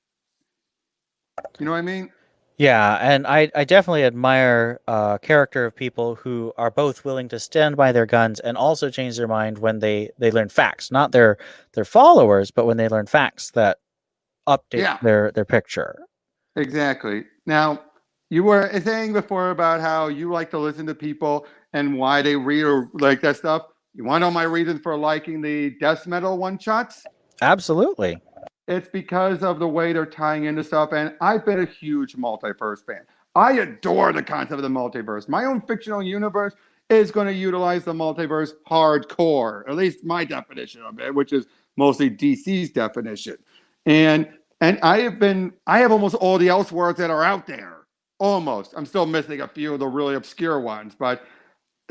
You know what I mean? Yeah, and I definitely admire character of people who are both willing to stand by their guns and also change their mind when they learn facts, not their followers, but when they learn facts that update their picture. Exactly. Now, you were saying before about how you like to listen to people and why they read or like that stuff. You want to know my reason for liking the death metal one shots? Absolutely. It's because of the way they're tying into stuff. And I've been a huge multiverse fan. I adore the concept of the multiverse. My own fictional universe is going to utilize the multiverse hardcore, at least my definition of it, which is mostly DC's definition. And I have almost all the Elseworlds that are out there. Almost. I'm still missing a few of the really obscure ones, but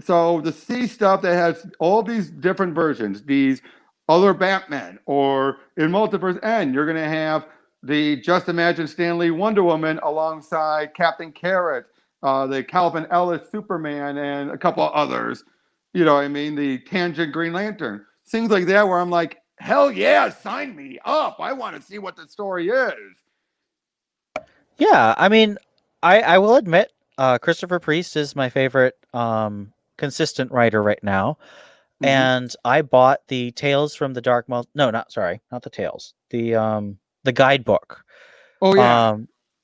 so the C stuff that has all these different versions, these other Batman, or in Multiverse N, you're going to have the Just Imagine Stan Lee Wonder Woman alongside Captain Carrot, the Calvin Ellis Superman, and a couple of others. You know what I mean? The Tangent Green Lantern. Things like that where I'm like, hell yeah, sign me up. I want to see what the story is. Yeah, I mean, I will admit, Christopher Priest is my favorite consistent writer right now. Mm-hmm. And I bought the Tales from the Dark not the Tales. The guidebook. Oh yeah.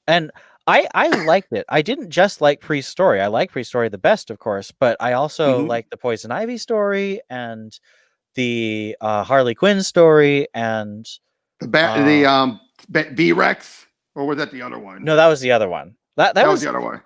And I liked it. I didn't just like Priest's story. I like Priest's story the best, of course, but I also like the Poison Ivy story and the Harley Quinn story and the B-Rex, or was that the other one? No, that was the other one. That was the other one.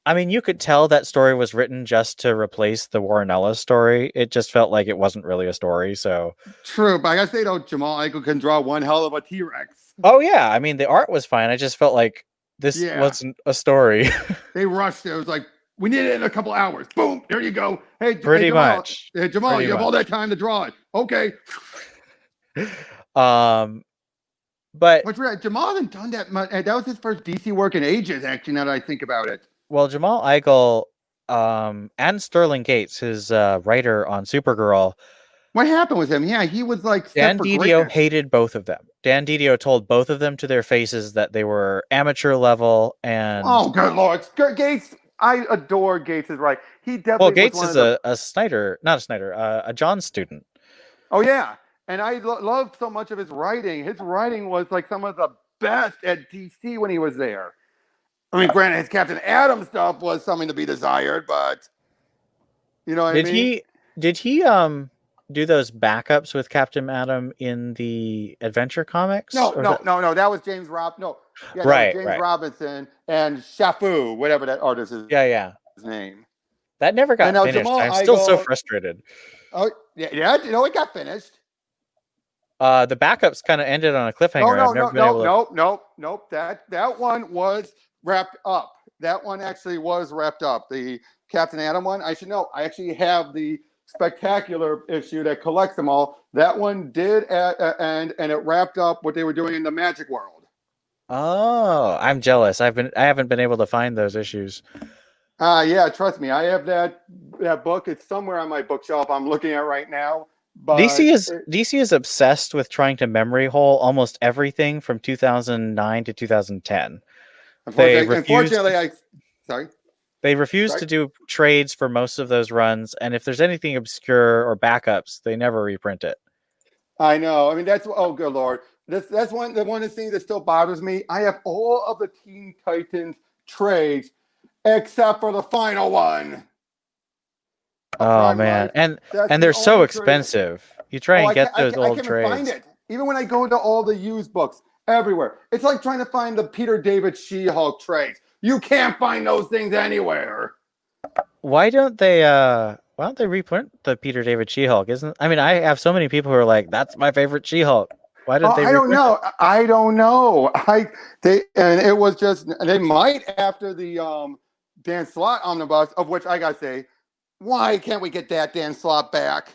I mean, you could tell that story was written just to replace the Warren Ellis story. It just felt like it wasn't really a story. So true, but I gotta say though, Jamal Eichel can draw one hell of a T-Rex. Oh yeah, I mean the art was fine. I just felt like this wasn't a story. They rushed it. It was like, we need it in a couple hours. Boom, there you go. Hey, pretty Jamal, much. Hey, Jamal, you have all that time to draw it. Okay. But Jamal hasn't done that much. That was his first DC work in ages, actually, now that I think about it. Well, Jamal Eichel and Sterling Gates, his writer on Supergirl. What happened with him? Yeah, he was like Dan Didio hated both of them. Dan Didio told both of them to their faces that they were amateur level and oh good lord, Gates. I adore Gates. Is right. He definitely. Well, Gates is a Snyder, not a Snyder, a John student. Oh yeah, and I loved so much of his writing. His writing was like some of the best at DC when he was there. I mean, granted, his Captain Atom stuff was something to be desired, but you know what I mean? Did he do those backups with Captain Atom in the Adventure comics? No. That was James James Robinson and Shafu, whatever that artist is. Yeah. His name. That never got finished. Jamal I'm still so frustrated. Oh yeah. It got finished. The backups kind of ended on a cliffhanger. Nope. That one was wrapped up. That one actually was wrapped up. The Captain Atom one, I should know. I actually have the spectacular issue that collects them all. That one did end, and it wrapped up what they were doing in the Magic World. Oh, I'm jealous. I haven't been able to find those issues. Yeah, trust me. I have that book. It's somewhere on my bookshelf I'm looking at right now. But DC is obsessed with trying to memory hole almost everything from 2009 to 2010. They refused to do trades for most of those runs, and if there's anything obscure or backups, they never reprint it. I know. I mean, that's good lord. That's one of the things that still bothers me. I have all of the Teen Titans trades except for the final one. Oh man, and they're so expensive. You try and get those old trades. Find it. Even when I go into all the used books everywhere, it's like trying to find the Peter David She-Hulk trades. You can't find those things anywhere. Why don't they reprint the Peter David She-Hulk? I mean, I have so many people who are like, that's my favorite She-Hulk. Why did they I don't reprint know. it? I don't know. It was just they might after the Dan Slott omnibus, of which I gotta say, why can't we get that Dan Slott back?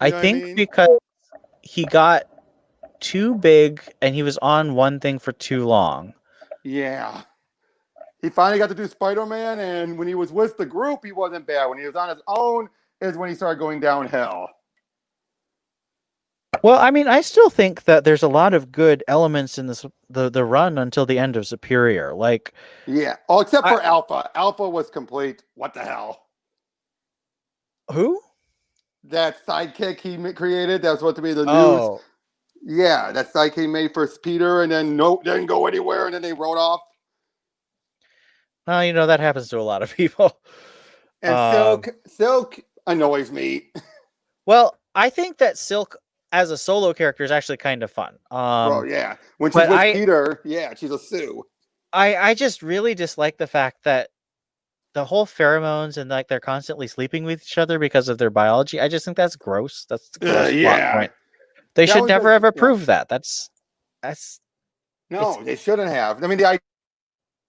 I think because he got too big and he was on one thing for too long. Yeah. He finally got to do Spider-Man, and when he was with the group, he wasn't bad. When he was on his own is when he started going downhill. Well, I mean, I still think that there's a lot of good elements in the run until the end of Superior. Like, yeah. Oh, except for Alpha. Alpha was complete. What the hell? Who? That sidekick he created. That was supposed to be the news. Yeah, that sidekick he made for Peter, and then didn't go anywhere, and then they wrote off. You know, that happens to a lot of people. And Silk annoys me. Well, I think that Silk as a solo character is actually kind of fun. Well, yeah. When she's with Peter, yeah, she's a Sue. I just really dislike the fact that the whole pheromones and like they're constantly sleeping with each other because of their biology. I just think that's gross. That's the gross plot point. They should never ever prove that. That's no, they shouldn't have. I mean, the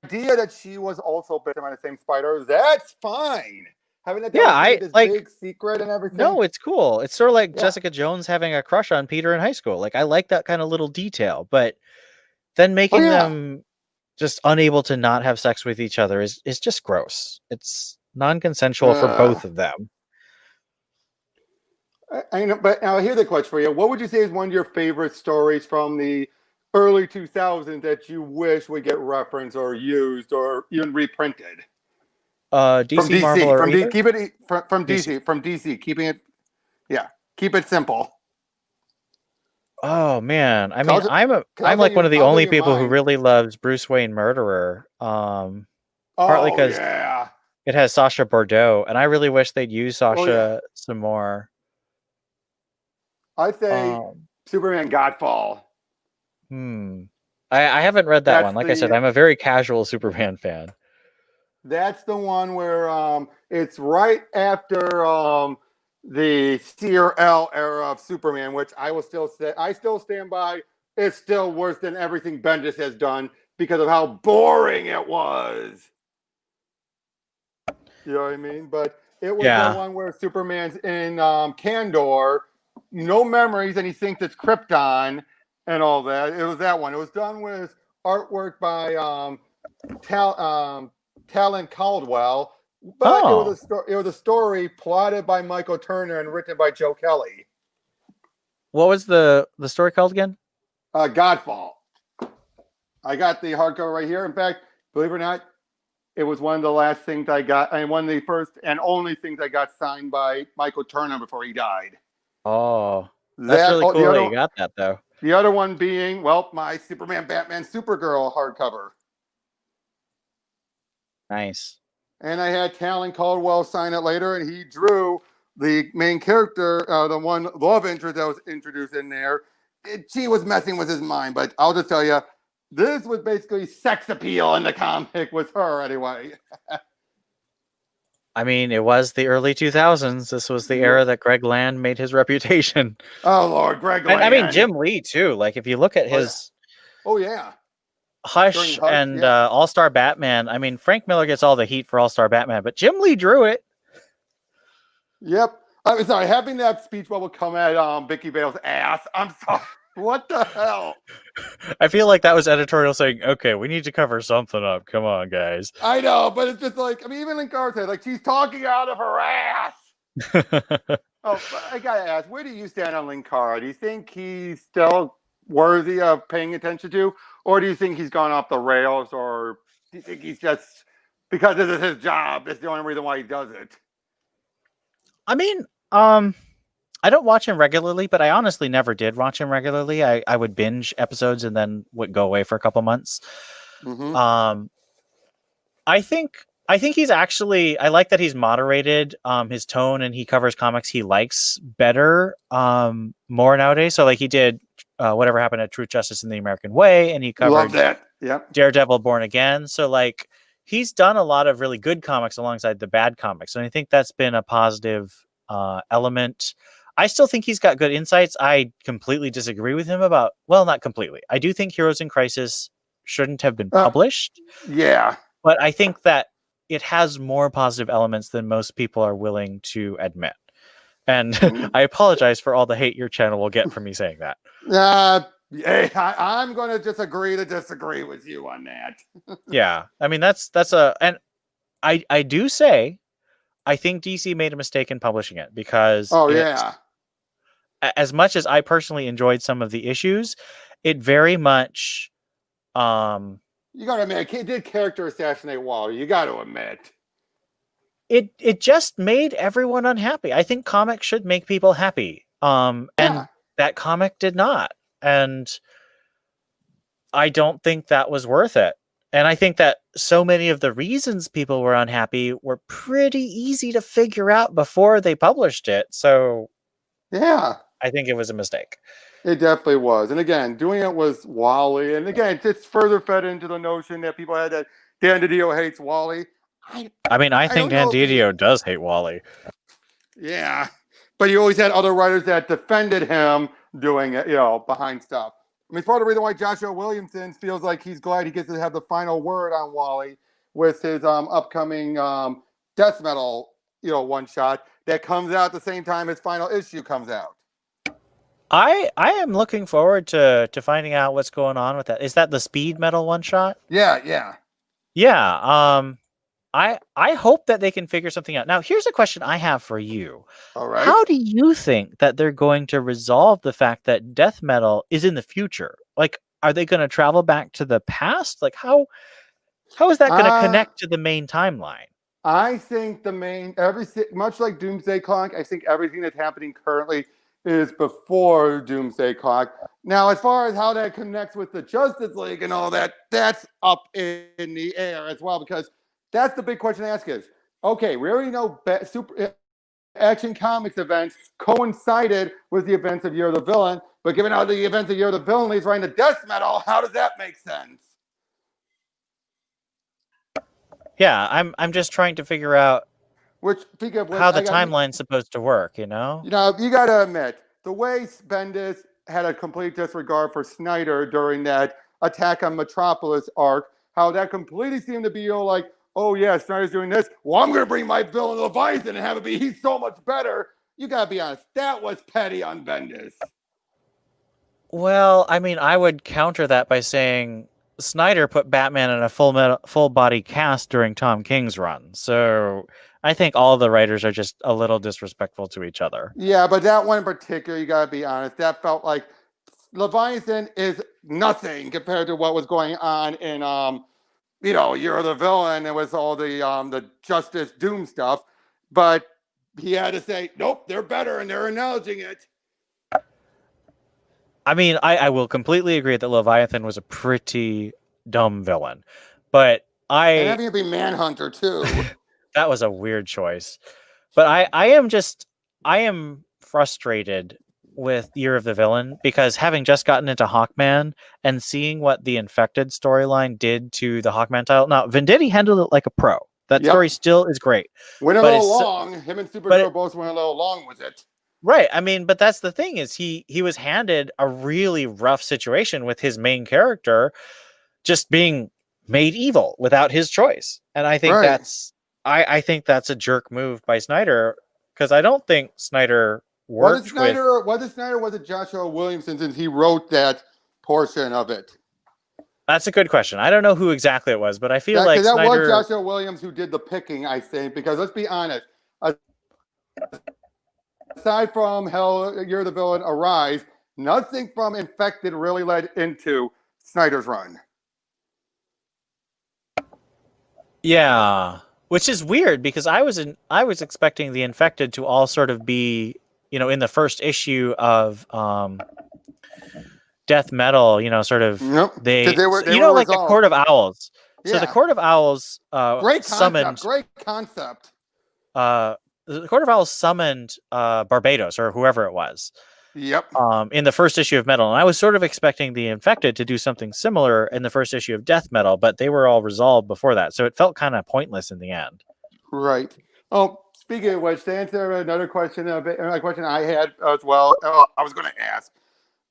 idea that she was also bitten by the same spider, that's fine. Having that this big secret and everything. No, it's cool. It's sort of like Jessica Jones having a crush on Peter in high school. Like, I like that kind of little detail, but then making them just unable to not have sex with each other is just gross. It's non-consensual for both of them. I know, but now here's the question for you. What would you say is one of your favorite stories from the early 2000s that you wish would get referenced or used or even reprinted? DC, Marvel, or from DC, keeping it, keep it simple. Oh man, I mean, I'm like one of the only people who really loves Bruce Wayne Murderer. Partly because it has Sacha Bordeaux, and I really wish they'd use Sacha some more. I'd say Superman Godfall. I haven't read that one. Like I said, I'm a very casual Superman fan. That's the one where it's right after the CRL era of Superman, which I still stand by. It's still worse than everything Bendis has done because of how boring it was. You know what I mean? But it was the one where Superman's in Kandor, no memories, and he thinks it's Krypton and all that. It was that one. It was done with artwork by Talon Caldwell, but it was a story plotted by Michael Turner and written by Joe Kelly. What was the story called again? Godfall. I got the hardcover right here. In fact, believe it or not, it was one of the last things I got, and one of the first and only things I got signed by Michael Turner before he died. Oh, that's really cool that you got that, though. The other one being, my Superman, Batman, Supergirl hardcover. Nice. And I had Talon Caldwell sign it later, and he drew the main character, the one love interest that was introduced in there. She was messing with his mind, but I'll just tell you, this was basically sex appeal in the comic with her anyway. I mean, it was the early 2000s. This was the era that Greg Land made his reputation. Oh, Lord, Greg Land. I mean, Jim Lee, too. Like, if you look at his... Hush and All-Star Batman. I mean, Frank Miller gets all the heat for All-Star Batman, but Jim Lee drew it. Yep. I'm sorry. Having that speech bubble come at Vicky Vale's ass. I'm sorry. What the hell? I feel like that was editorial saying, okay, we need to cover something up. Come on, guys. I know, but it's just like, I mean, even in Garza, like, she's talking out of her ass. I gotta ask, where do you stand on Linkara? Do you think he's still worthy of paying attention to? Or do you think he's gone off the rails? Or do you think he's just, because this is his job, that's the only reason why he does it? I mean, I don't watch him regularly, but I honestly never did watch him regularly. I would binge episodes and then would go away for a couple months. Mm-hmm. I think he's actually, I like that he's moderated his tone and he covers comics he likes better more nowadays. So like he did Whatever Happened at Truth, Justice, and the American Way, and he covered Love that. Yep. Daredevil Born Again. So like he's done a lot of really good comics alongside the bad comics, and I think that's been a positive element. I still think he's got good insights. I completely disagree with him about, well, not completely. I do think Heroes in Crisis shouldn't have been published. Yeah. But I think that it has more positive elements than most people are willing to admit. And I apologize for all the hate your channel will get from me saying that. I'm going to just agree to disagree with you on that. Yeah. I mean, and I do say, I think DC made a mistake in publishing it because as much as I personally enjoyed some of the issues, it very much, you got to admit, it did character assassinate Wally. You got to admit. It just made everyone unhappy. I think comics should make people happy. And that comic did not. And I don't think that was worth it. And I think that so many of the reasons people were unhappy were pretty easy to figure out before they published it. So yeah, I think it was a mistake. It definitely was. And again, doing it was Wally. And again, it's further fed into the notion that people had that Dan DiDio hates Wally. I think Dan DiDio does hate Wally. Yeah. But you always had other writers that defended him doing it, behind stuff. I mean, part of the reason why Joshua Williamson feels like he's glad he gets to have the final word on Wally with his upcoming death metal, one shot that comes out at the same time his final issue comes out. I am looking forward to finding out what's going on with that. Is that the speed metal one shot? Yeah. I hope that they can figure something out. Now, here's a question I have for you. All right. How do you think that they're going to resolve the fact that death metal is in the future? Like, are they going to travel back to the past? Like, how is that going to connect to the main timeline? I think much like Doomsday Clock, I think everything that's happening currently is before Doomsday Clock. Now, as far as how that connects with the Justice League and all that, that's up in the air as well, because that's the big question to ask is, okay, we already know Super Action Comics events coincided with the events of Year of the Villain, but given how the events of Year of the Villain leads right into death metal, how does that make sense? Yeah, I'm just trying to figure out how the timeline's supposed to work, you got to admit, the way Bendis had a complete disregard for Snyder during that Attack on Metropolis arc, how that completely seemed to be like, oh yeah, Snyder's doing this. Well, I'm going to bring my villain Leviathan and have it be he's so much better. You got to be honest. That was petty on Bendis. Well, I mean, I would counter that by saying Snyder put Batman in a full body cast during Tom King's run. So I think all the writers are just a little disrespectful to each other. Yeah, but that one in particular, you got to be honest. That felt like Leviathan is nothing compared to what was going on in Year of the Villain. It was all the Justice Doom stuff, but he had to say, nope, they're better, and they're acknowledging it. I mean, I will completely agree that Leviathan was a pretty dumb villain, but and having it be Manhunter too. That was a weird choice. But I am frustrated with Year of the Villain because having just gotten into Hawkman and seeing what the Infected storyline did to the Hawkman title. Now, Venditti handled it like a pro. That story still is great. Went a little long. Him and Supergirl both went a little long with it. Right. I mean, but that's the thing is he was handed a really rough situation with his main character just being made evil without his choice. And I think I think that's a jerk move by Snyder because I don't think Snyder worked was it Joshua Williamson since he wrote that portion of it? That's a good question. I don't know who exactly it was, but I feel like that Snyder... was Joshua Williams who did the picking, I think, because let's be honest. Aside from Year of the Villain, Arise, nothing from Infected really led into Snyder's run. Yeah, which is weird because I was expecting the Infected to all sort of be, in the first issue of Death Metal, sort of they were like the Court of Owls. Yeah. So the Court of Owls great concept. The Court of Owls summoned Barbados or whoever it was. Yep. In the first issue of Metal. And I was sort of expecting the Infected to do something similar in the first issue of Death Metal, but they were all resolved before that. So it felt kind of pointless in the end. Right. Oh, speaking of which, to answer another question, a question I had as well, I was going to ask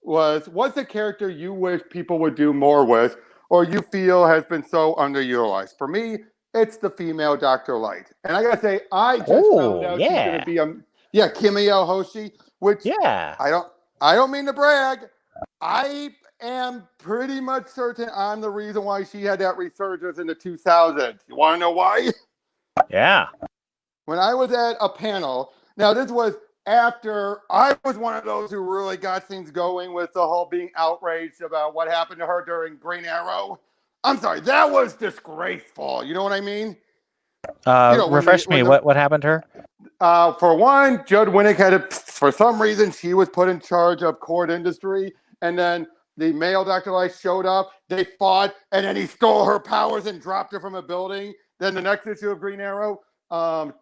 was, what's a character you wish people would do more with, or you feel has been so underutilized? For me, it's the female Dr. Light. And I got to say, I just found out she's going to be Kimiyo Hoshi, which Yeah. I don't mean to brag. I am pretty much certain I'm the reason why she had that resurgence in the 2000s. You want to know why? Yeah. When I was at a panel, now this was after I was one of those who really got things going with the whole being outraged about what happened to her during Green Arrow. I'm sorry, that was disgraceful. You know what I mean? Refresh me. What happened to her? For one, Judd Winnick for some reason, she was put in charge of Cord Industry, and then the male Dr. Light showed up, they fought, and then he stole her powers and dropped her from a building. Then the next issue of Green Arrow, no.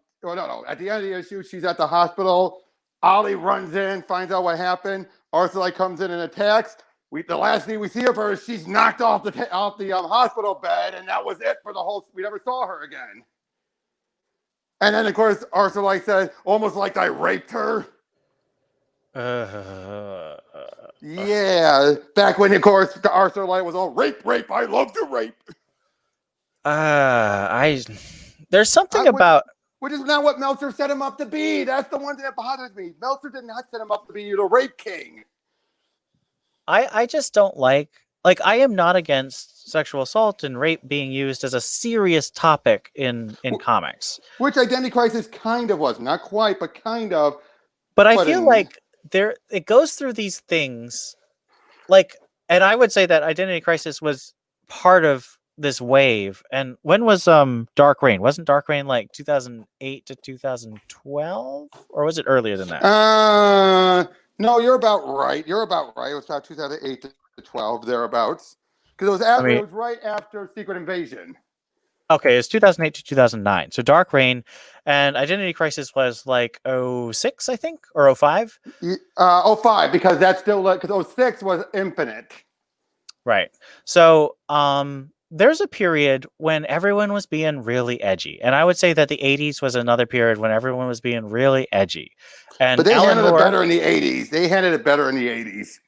At the end of the issue, she's at the hospital. Ollie runs in, finds out what happened. Arthur Light comes in and attacks. The last thing we see of her is she's knocked off the hospital bed, and that was it for the whole. We never saw her again. And then, of course, Arthur Light says, almost like I raped her. Yeah, back when, of course, the Arthur Light was all rape. I love to rape. There's something about. Which is not what Meltzer set him up to be. That's the one thing that bothers me. Meltzer did not set him up to be the rape king. I just don't like I am not against sexual assault and rape being used as a serious topic in comics. Which Identity Crisis kind of was. Not quite, but kind of. But I feel like it goes through these things. And I would say that Identity Crisis was part of this wave. And when was Dark Reign? Wasn't Dark Reign 2008 to 2012? Or was it earlier than that? No, you're about right. It was about 2008 to 12, thereabouts. Because it was after, it was right after Secret Invasion. Okay, it's 2008 to 2009. So Dark Reign and Identity Crisis was 06, I think, or 05? 05, because that's still because 06 was Infinite. Right. So there's a period when everyone was being really edgy. And I would say that the 80s was another period when everyone was being really edgy. But they handled it better in the 80s.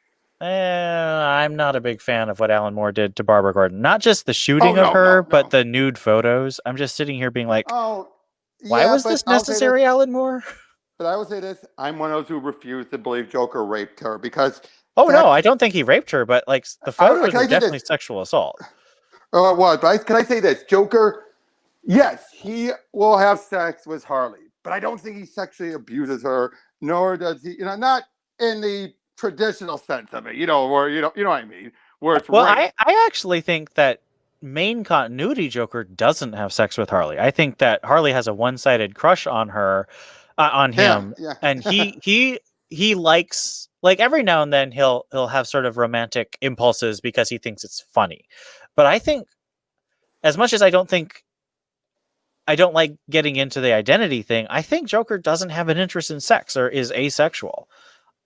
I'm not a big fan of what Alan Moore did to Barbara Gordon. Not just the shooting of her, but the nude photos. I'm just sitting here being like, why was this necessary, Alan Moore? But I would say this. I'm one of those who refuse to believe Joker raped her because... no, I don't think he raped her, but the photos were definitely sexual assault. Oh, it was. But can I say this? Joker, yes, he will have sex with Harley, but I don't think he sexually abuses her, nor does he, not in the traditional sense of it, where, you know what I mean? Where it's I actually think that main continuity Joker doesn't have sex with Harley. I think that Harley has a one-sided crush on her, on him, and he likes, every now and then he'll have sort of romantic impulses because he thinks it's funny. But I think, as much as I don't like getting into the identity thing, I think Joker doesn't have an interest in sex or is asexual.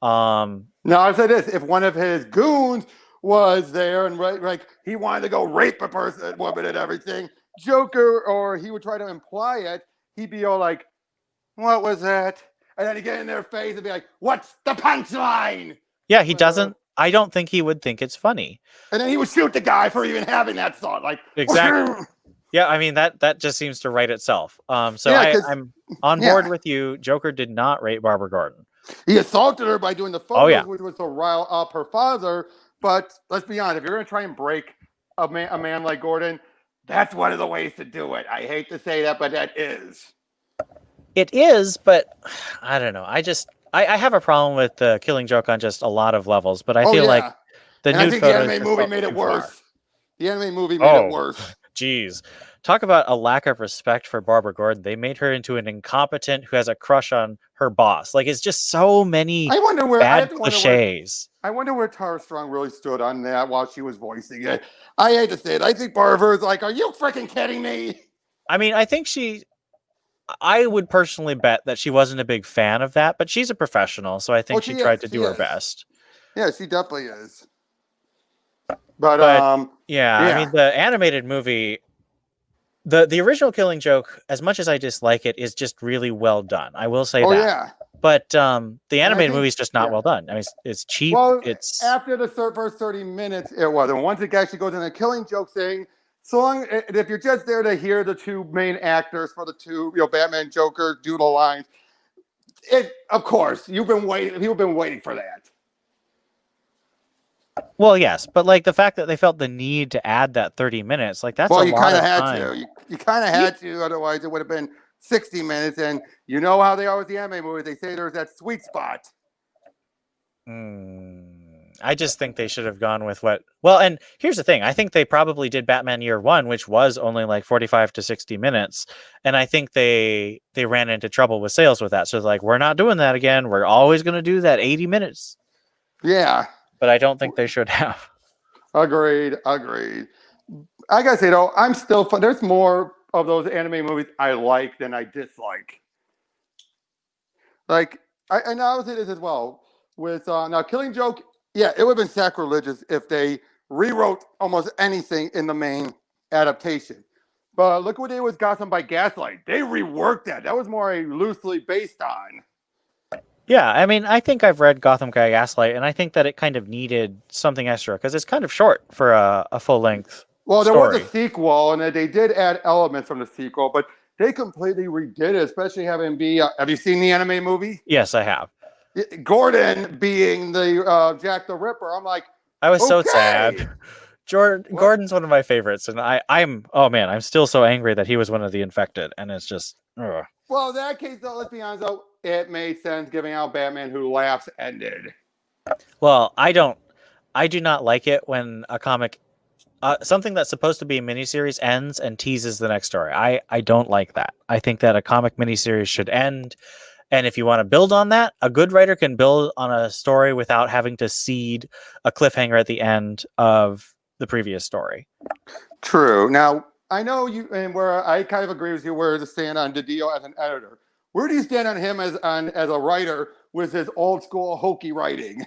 Now, I said this: if one of his goons was there and he wanted to go rape a woman and everything, Joker, or he would try to imply it, he'd be all like, "What was that?" And then he'd get in their face and be like, "What's the punchline?" Yeah, he doesn't. I don't think he would think it's funny. And then he would shoot the guy for even having that thought. Exactly. Yeah, I mean, that just seems to write itself. I'm on board with you. Joker did not rape Barbara Gordon. He assaulted her by doing the photos, which was to rile up her father. But let's be honest, if you're going to try and break a man like Gordon, that's one of the ways to do it. I hate to say that, but that is. It is, but I don't know. I have a problem with the killing joke on just a lot of levels, but I feel like the nude photos. The anime movie made it worse. The anime movie made it worse. Jeez. Talk about a lack of respect for Barbara Gordon. They made her into an incompetent who has a crush on her boss. It's just so many bad cliches. I wonder where Tara Strong really stood on that while she was voicing it. I hate to say it. I think Barbara's like, are you freaking kidding me? I mean, I think she I would personally bet that she wasn't a big fan of that, but she's a professional, so I think she tried to She do her is. best. Yeah, she definitely is. But yeah, I mean, the animated movie, the original Killing Joke, as much as I dislike it, is just really well done. I will say that. yeah. But the And I animated think, movie is just not well done. I mean, it's cheap. well, It's after the first 30 minutes, it was. And once it actually goes into the Killing Joke thing, so long, if you're just there to hear the two main actors for the two, Batman, Joker, do the lines, of course, people have been waiting for that. well, yes, but like the fact that they felt the need to add that 30 minutes, like that's a you lot kind of of had time. to. You kind of had to, otherwise it would have been 60 minutes. And you know how they are with the anime movies. They say there's that sweet spot. I just think they should have gone with what. Well, and here's the thing. I think they probably did Batman Year One, which was only like 45 to 60 minutes, and I think they ran into trouble with sales with that. So like, we're not doing that again. We're always going to do that 80 minutes. Yeah, but I don't think they should have. Agreed. I gotta say though, I'm still fun. There's more of those anime movies I like than I dislike. Like, and I would say this as well with now Killing Joke. Yeah, it would have been sacrilegious if they rewrote almost anything in the main adaptation. But look what they did with Gotham by Gaslight. They reworked that. That was more a loosely based on. Yeah, I mean, I think I've read Gotham by Gaslight, and I think that it kind of needed something extra because it's kind of short for a full length. Well, there story. was a sequel, and they did add elements from the sequel, but they completely redid it, especially having have you seen the anime movie? Yes, I have. Gordon being the Jack the Ripper. I'm like, I was so sad. Gordon's one of my favorites, and I'm still so angry that he was one of the infected, and it's just. Ugh. Well, in that case, though, let's be honest, though, it made sense giving out Batman Who Laughs ended. Well, I do not like it when a comic, something that's supposed to be a miniseries ends and teases the next story. I don't like that. I think that a comic miniseries should end. And if you want to build on that, a good writer can build on a story without having to seed a cliffhanger at the end of the previous story. True. Now, I know you, and where I kind of agree with you, where to stand on DiDio as an editor. Where do you stand on him as a writer with his old school hokey writing?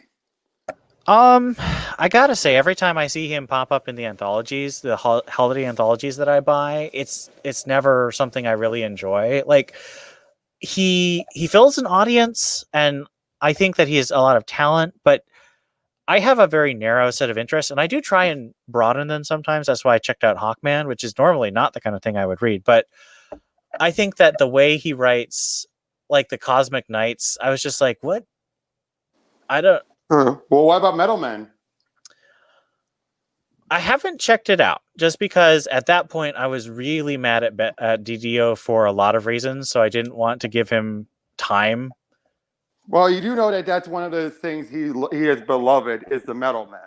I gotta say, every time I see him pop up in the anthologies, the holiday anthologies that I buy, it's never something I really enjoy. Like, he fills an audience, and I think that he has a lot of talent, but I have a very narrow set of interests, and I do try and broaden them sometimes. That's why I checked out Hawkman, which is normally not the kind of thing I would read. But I think that the way he writes, like the Cosmic Knights, I was just like, what? I don't. Well, what about Metal Men? I haven't checked it out just because at that point I was really mad at DiDio for a lot of reasons. So I didn't want to give him time. Well, you do know that that's one of the things he is beloved is the Metal Men.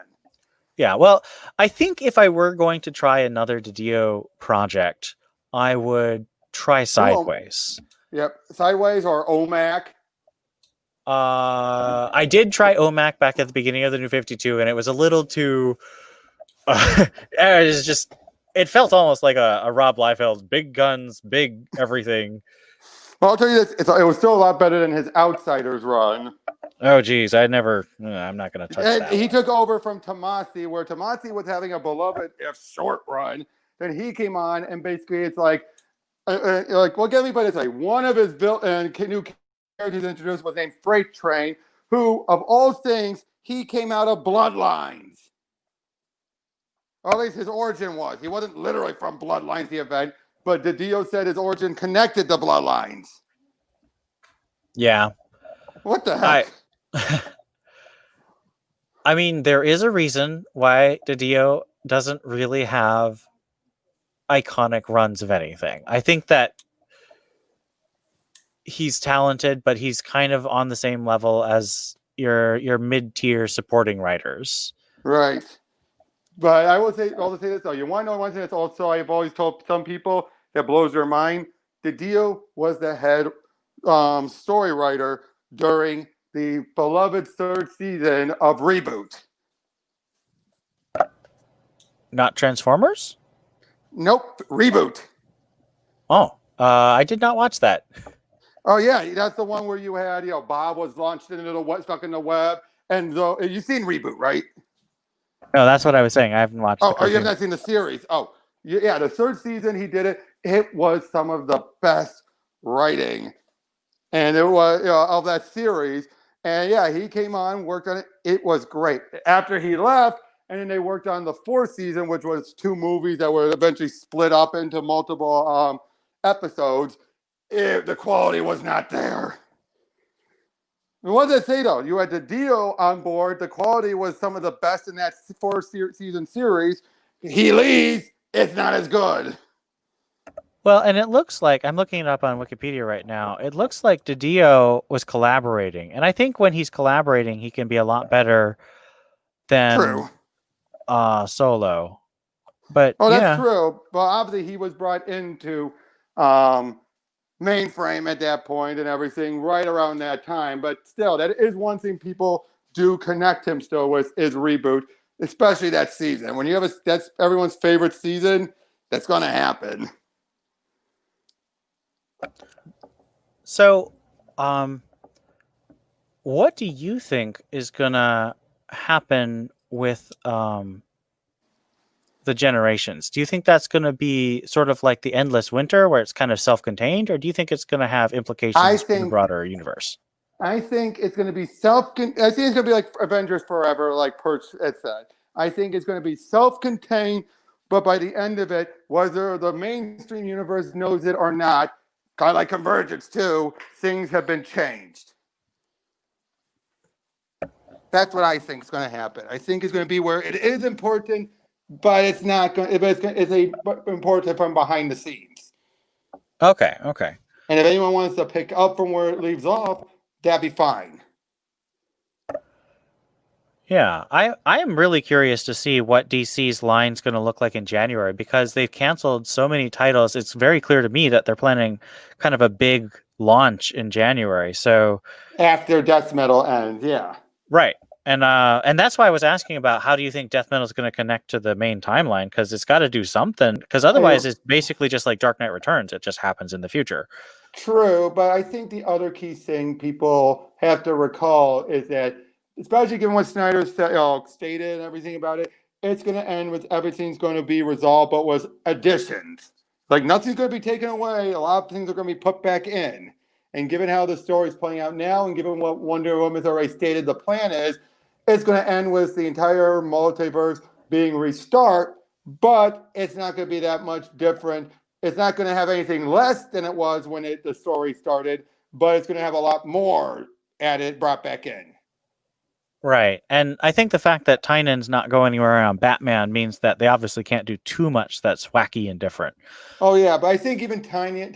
Yeah, well, I think if I were going to try another DiDio project, I would try Sideways. Yep, Sideways or OMAC. I did try OMAC back at the beginning of the New 52, and it was a little too. It felt almost like a Rob Liefeld, big guns, big everything. Well, I'll tell you this: it was still a lot better than his Outsiders run. Oh, geez, I'm not going to touch that. He took over from Tomasi, where Tomasi was having a beloved, if short run. Then he came on, and basically it's like, well, get me by this way. One of his new characters introduced was named Freight Train, who, of all things, he came out of Bloodlines. Or at least his origin was. He wasn't literally from Bloodlines, the event, but DiDio said his origin connected to Bloodlines. Yeah. What the heck? I mean, there is a reason why DiDio doesn't really have iconic runs of anything. I think that he's talented, but he's kind of on the same level as your mid-tier supporting writers. Right. But I will say this though. You want to know one thing that's also I've always told some people that blows their mind? DiDio was the head story writer during the beloved third season of Reboot. Not Transformers? Nope, Reboot. Oh, I did not watch that. Oh yeah, that's the one where you had, Bob was launched into the stuck in the web, and you've seen Reboot, right? No, that's what I was saying. I haven't watched the Oh, you have cartoon. not seen the series. Oh, yeah, the third season he did it. It was some of the best writing, and it was of that series. And yeah, he came on, worked on it. It was great. After he left, and then they worked on the fourth season, which was 2 movies that were eventually split up into multiple episodes. The quality was not there. What did I say though? You had the Dio on board. The quality was some of the best in that 4-season series. He leaves. It's not as good. Well, and it looks like, I'm looking it up on Wikipedia right now, it looks like DiDio was collaborating. And I think when he's collaborating, he can be a lot better than True. solo. But Oh, that's yeah. true. But obviously, he was brought into mainframe at that point and everything right around that time. But still, that is one thing people do connect him still with is Reboot, especially that season. When you have that's everyone's favorite season, that's going to happen. So, what do you think is going to happen with the generations? Do you think that's going to be sort of like the Endless Winter where it's kind of self-contained, or do you think it's going to have implications for the broader universe? I think it's going to be I think it's going to be like Avengers Forever, like Perch had said. I think it's going to be self-contained, but by the end of it, whether the mainstream universe knows it or not, kind of like Convergence too, things have been changed. That's what I think is going to happen. I think it's going to be where it is important, but it's not going. It's important from behind the scenes. Okay. And if anyone wants to pick up from where it leaves off, that'd be fine. Yeah, I am really curious to see what DC's line's going to look like in January because they've canceled so many titles. It's very clear to me that they're planning kind of a big launch in January. So after Death Metal ends, yeah. Right. And that's why I was asking about how do you think Death Metal is going to connect to the main timeline, because it's got to do something, because otherwise it's basically just like Dark Knight Returns. It just happens in the future. True, but I think the other key thing people have to recall is that, especially given what Snyder stated and everything about it, it's going to end with everything's going to be resolved, but with additions. Like nothing's going to be taken away. A lot of things are going to be put back in. And given how the story's playing out now, and given what Wonder Woman's already stated the plan is, it's going to end with the entire multiverse being restart, but it's not going to be that much different. It's not going to have anything less than it was when the story started, but it's going to have a lot more added, brought back in. Right. And I think the fact that Tynion's not going anywhere around Batman means that they obviously can't do too much that's wacky and different. Oh, yeah, but I think even Tynion,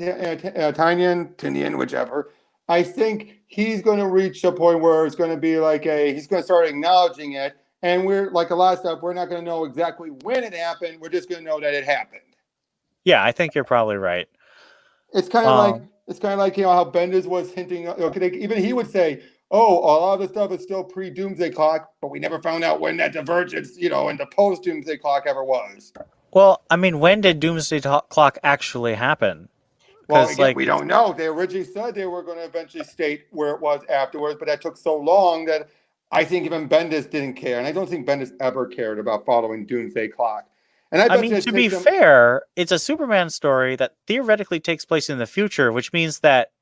whichever, I think he's going to reach a point where it's going to be like he's going to start acknowledging it. And we're like a lot of stuff, we're not going to know exactly when it happened. We're just going to know that it happened. Yeah, I think you're probably right. It's kind of like how Bendis was hinting. Even he would say, "Oh, a lot of the stuff is still pre-Doomsday Clock, but we never found out when that divergence, in the post-Doomsday Clock ever was." Well, I mean, when did Doomsday Clock actually happen? Well, again, we don't know. They originally said they were going to eventually state where it was afterwards, but that took so long that I think even Bendis didn't care, and I don't think Bendis ever cared about following Doomsday Clock. And I mean, to be fair, it's a Superman story that theoretically takes place in the future, which means that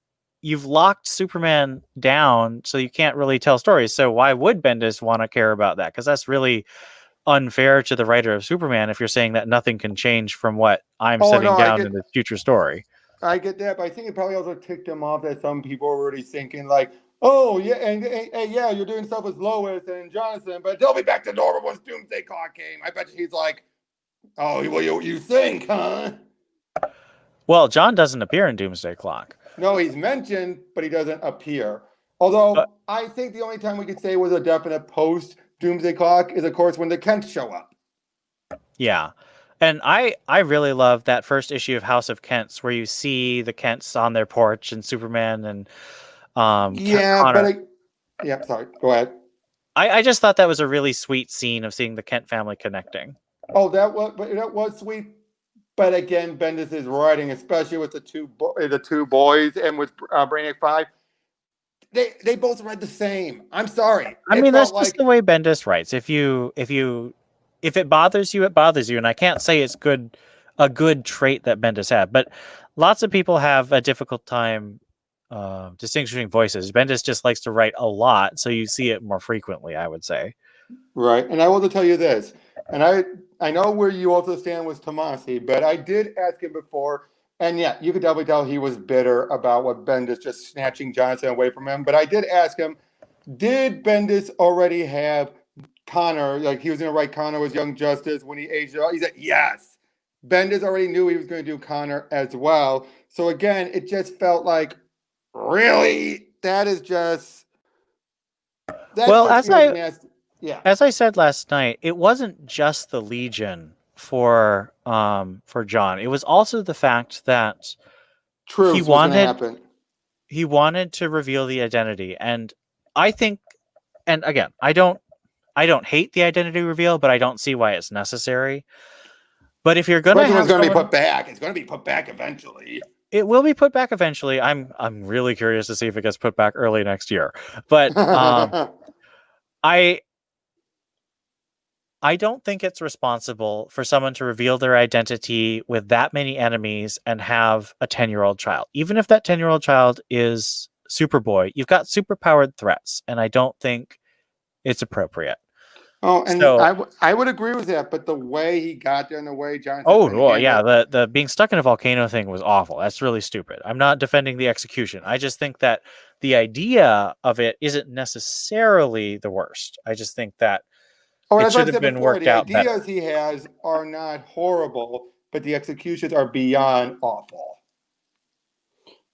you've locked Superman down, so you can't really tell stories. So why would Bendis want to care about that? Because that's really unfair to the writer of Superman if you're saying that nothing can change from what I'm setting down in the future story. I get that, but I think it probably also ticked him off that some people were already thinking like, oh, yeah, and yeah, you're doing stuff with Lois and Jonathan, but they'll be back to normal once Doomsday Clock came. I bet he's like, oh, well, you think, huh? Well, John doesn't appear in Doomsday Clock. No, he's mentioned, but he doesn't appear. Although, I think the only time we could say was a definite post-Doomsday Clock is, of course, when the Kents show up. Yeah. And I really love that first issue of House of Kents where you see the Kents on their porch and Superman and Connor. Sorry, go ahead. I just thought that was a really sweet scene of seeing the Kent family connecting. Oh, that was sweet, But again, Bendis is writing, especially with the two boys and with Brainiac 5. They both read the same. I'm sorry. I It mean, that's felt just like the way Bendis writes. If it bothers you, it bothers you, and I can't say it's a good trait that Bendis had. But lots of people have a difficult time distinguishing voices. Bendis just likes to write a lot, so you see it more frequently, I would say. right. And I will tell you this, and I know where you also stand with Tomasi, but I did ask him before, and yeah, you could definitely tell he was bitter about what Bendis just snatching Johnson away from him. But I did ask him, did Bendis already have Connor, like he was going to write Connor as Young Justice when he aged out? He said yes. Bendis already knew he was going to do Connor as well. So again, it just felt like, really, that is just Well, just feels nasty. Yeah, as I said last night, it wasn't just the Legion for John. It was also the fact that truth was going to happen. he wanted to reveal the identity, and I think, and again, I don't hate the identity reveal, but I don't see why it's necessary. But if you're going to have it's going to be put back. It's going to be put back eventually. It will be put back eventually. I'm really curious to see if it gets put back early next year. But I don't think it's responsible for someone to reveal their identity with that many enemies and have a 10-year-old child. Even if that 10-year-old child is Superboy, you've got superpowered threats, and I don't think it's appropriate. Oh, and so, I would agree with that, but the way he got there and the way Jonathan... the being stuck in a volcano thing was awful. That's really stupid. I'm not defending the execution. I just think that the idea of it isn't necessarily the worst. I just think that it should have been worked out better. The ideas he has are not horrible, but the executions are beyond awful.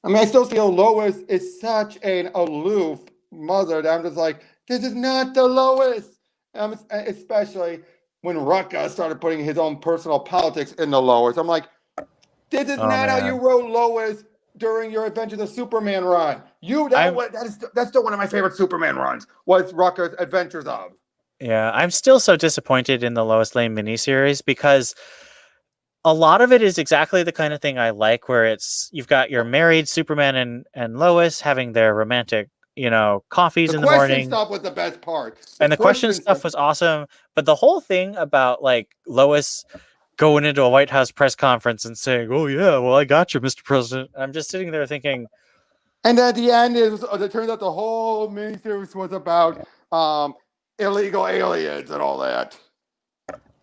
I mean, I still feel Lois is such an aloof mother that I'm just like, this is not the Lois. Especially when Rucka started putting his own personal politics in the Lois. I'm like, this is not how you wrote Lois during your Adventures of Superman run. That's still one of my favorite Superman runs, was Rucka's Adventures of. Yeah, I'm still so disappointed in the Lois Lane miniseries because a lot of it is exactly the kind of thing I like, where you've got your married Superman and Lois having their romantic, coffees in the morning. The question stuff was the best part. And the question stuff was awesome. But the whole thing about like Lois going into a White House press conference and saying, "Oh yeah, well I got you, Mr. President." I'm just sitting there thinking. And at the end, it turns out the whole miniseries was about illegal aliens and all that.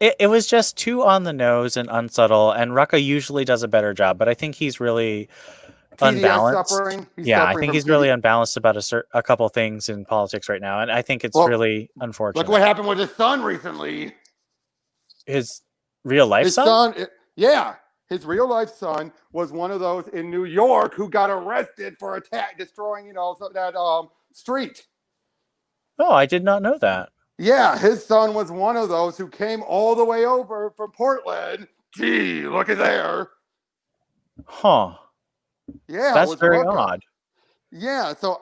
It was just too on the nose and unsubtle. And Rucka usually does a better job, but I think he's really unbalanced. I think he's really unbalanced about a couple things in politics right now, and I think it's really unfortunate. Look what happened with his son recently. His real life son? His real life son was one of those in New York who got arrested for destroying, that street. Oh, I did not know that. Yeah, his son was one of those who came all the way over from Portland. Gee, look at there. Huh. Yeah, that's very odd. Yeah, so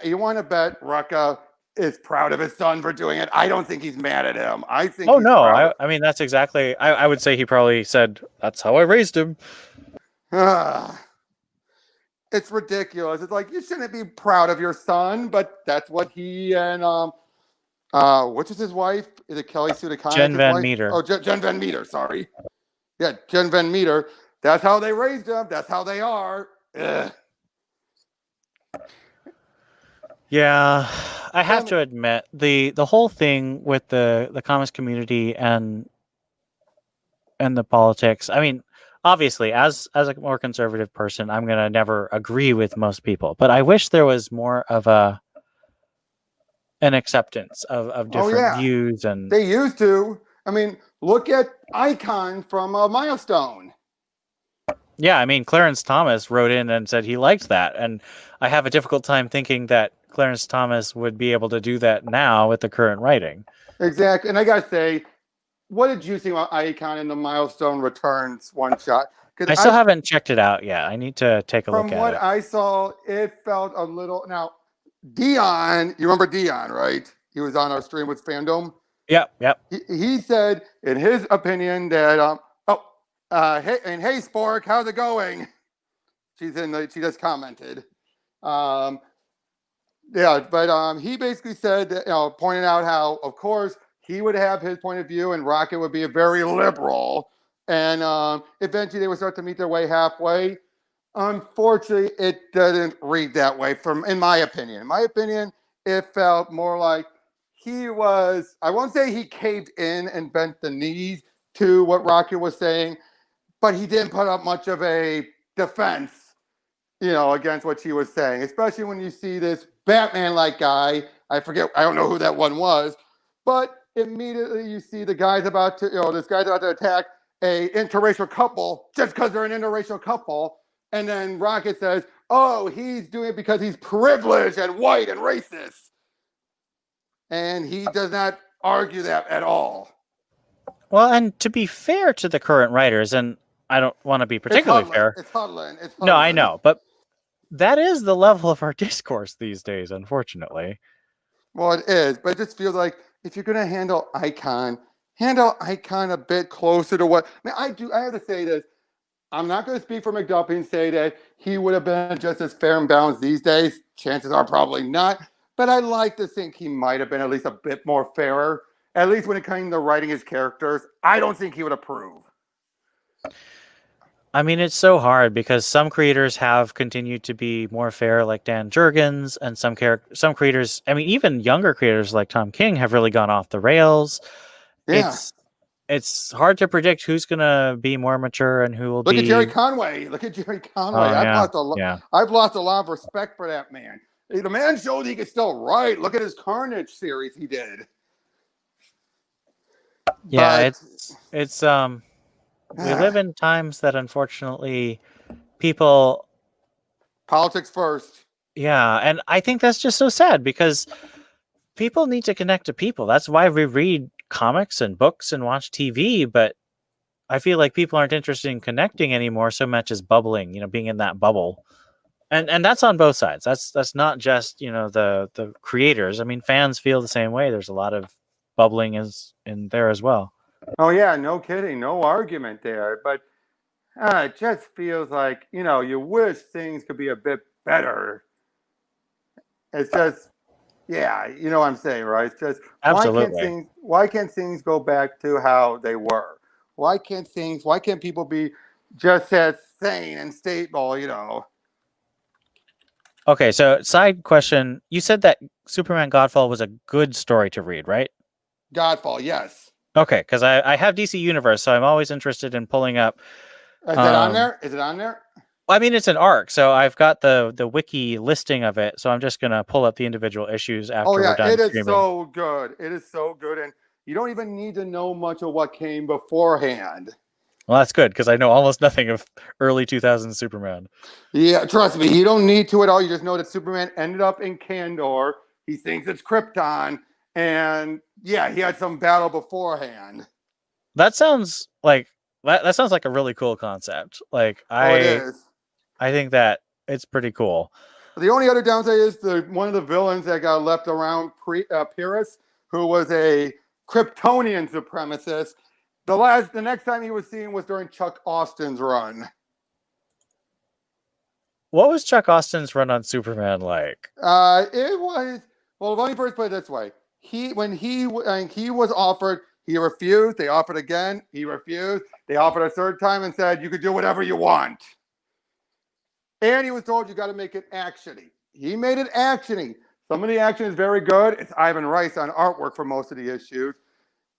you want to bet Rucka is proud of his son for doing it? I don't think he's mad at him. I think. Oh no, I mean that's exactly. I would say he probably said that's how I raised him. It's ridiculous. It's like you shouldn't be proud of your son, but that's what he and which is his wife? Is it Kelly Sue DeConnick? Jen Van Meter. Oh, Jen Van Meter. Sorry. Yeah, Jen Van Meter. That's how they raised him. That's how they are. Ugh. Yeah, I have to admit the whole thing with the comics community and the politics. I mean, obviously, as a more conservative person, I'm gonna never agree with most people, but I wish there was more of an acceptance of different views. And they used to. I mean, look at Icon from Milestone. Yeah, I mean, Clarence Thomas wrote in and said he liked that, and I have a difficult time thinking that Clarence Thomas would be able to do that now with the current writing. Exactly, and I gotta say, what did you think about Icon in the Milestone Returns one shot? I still haven't checked it out yet. I need to take a look at it. From what I saw, it felt a little... Now, Dion, you remember Dion, right? He was on our stream with Fandom. Yep. He said, in his opinion, that... hey, Spork, how's it going? She just commented. Um, yeah, but he basically said that, pointing out how, of course, he would have his point of view, and Rocket would be a very liberal, and eventually they would start to meet their way halfway. Unfortunately, it doesn't read that way. In my opinion, it felt more like he was. I won't say he caved in and bent the knees to what Rocket was saying, but he didn't put up much of a defense, against what she was saying, especially when you see this Batman-like guy. I don't know who that one was, but immediately you see this guy's about to attack a interracial couple just because they're an interracial couple. And then Rocket says, oh, he's doing it because he's privileged and white and racist. And he does not argue that at all. Well, and to be fair to the current writers, and I don't want to be particularly fair. It's huddling. No, I know, but that is the level of our discourse these days, unfortunately. Well, it is, but it just feels like if you're going to handle Icon a bit closer to what... I have to say this. I'm not going to speak for McDuffie and say that he would have been just as fair and balanced these days. Chances are probably not. But I like to think he might have been at least a bit more fairer, at least when it came to writing his characters. I don't think he would approve. I mean, it's so hard because some creators have continued to be more fair, like Dan Jurgens, and some creators, I mean, even younger creators like Tom King have really gone off the rails. Yeah. It's hard to predict who's going to be more mature and who will Look be... at Jerry Conway. I've lost a lot of respect for that man. The man showed he could still write. Look at his Carnage series he did. Yeah, it's we live in times that unfortunately people... Politics first. Yeah, and I think that's just so sad because people need to connect to people. That's why we read comics and books and watch TV, but I feel like people aren't interested in connecting anymore so much as bubbling, being in that bubble. And that's on both sides. That's not just, the creators. I mean, fans feel the same way. There's a lot of bubbling in there as well. Oh yeah, no kidding. No argument there. But it just feels like, you wish things could be a bit better. It's just... Yeah, you know what I'm saying, right? It's just... Absolutely. Why can't things go back to how they were? Why can't people be just as sane and stable, Okay, so side question. You said that Superman Godfall was a good story to read, right? Godfall, yes. Okay, because I have DC Universe, so I'm always interested in pulling up... Is it on there? Is it on there? I mean, it's an arc, so I've got the wiki listing of it, so I'm just going to pull up the individual issues after we're done it is streaming. so good. It is so good, and you don't even need to know much of what came beforehand. Well, that's good, because I know almost nothing of early 2000s Superman. Yeah, trust me, you don't need to at all. You just know that Superman ended up in Kandor. He thinks it's Krypton, and yeah, he had some battle beforehand. That sounds like a really cool concept. Like it is. I think that it's pretty cool. The only other downside is one of the villains that got left around, Pyrrhus, who was a Kryptonian supremacist. The next time he was seen was during Chuck Austin's run. What was Chuck Austin's run on Superman like? It was... Well, let me first put it this way. When he was offered, he refused. They offered again. He refused. They offered a third time and said, you could do whatever you want. And he was told, you got to make it actiony. He made it actiony. Some of the action is very good. It's Ivan Rice on artwork for most of the issues.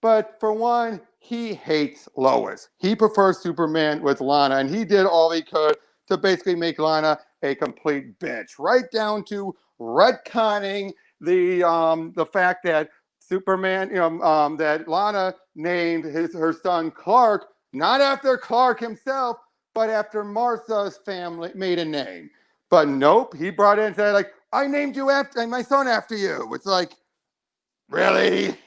But for one, he hates Lois. He prefers Superman with Lana, and he did all he could to basically make Lana a complete bitch, right down to retconning the fact that Superman, that Lana named her son Clark, not after Clark himself, but after Martha's family maiden name. But nope, he brought in and said, like, I named my son after you. It's like, really?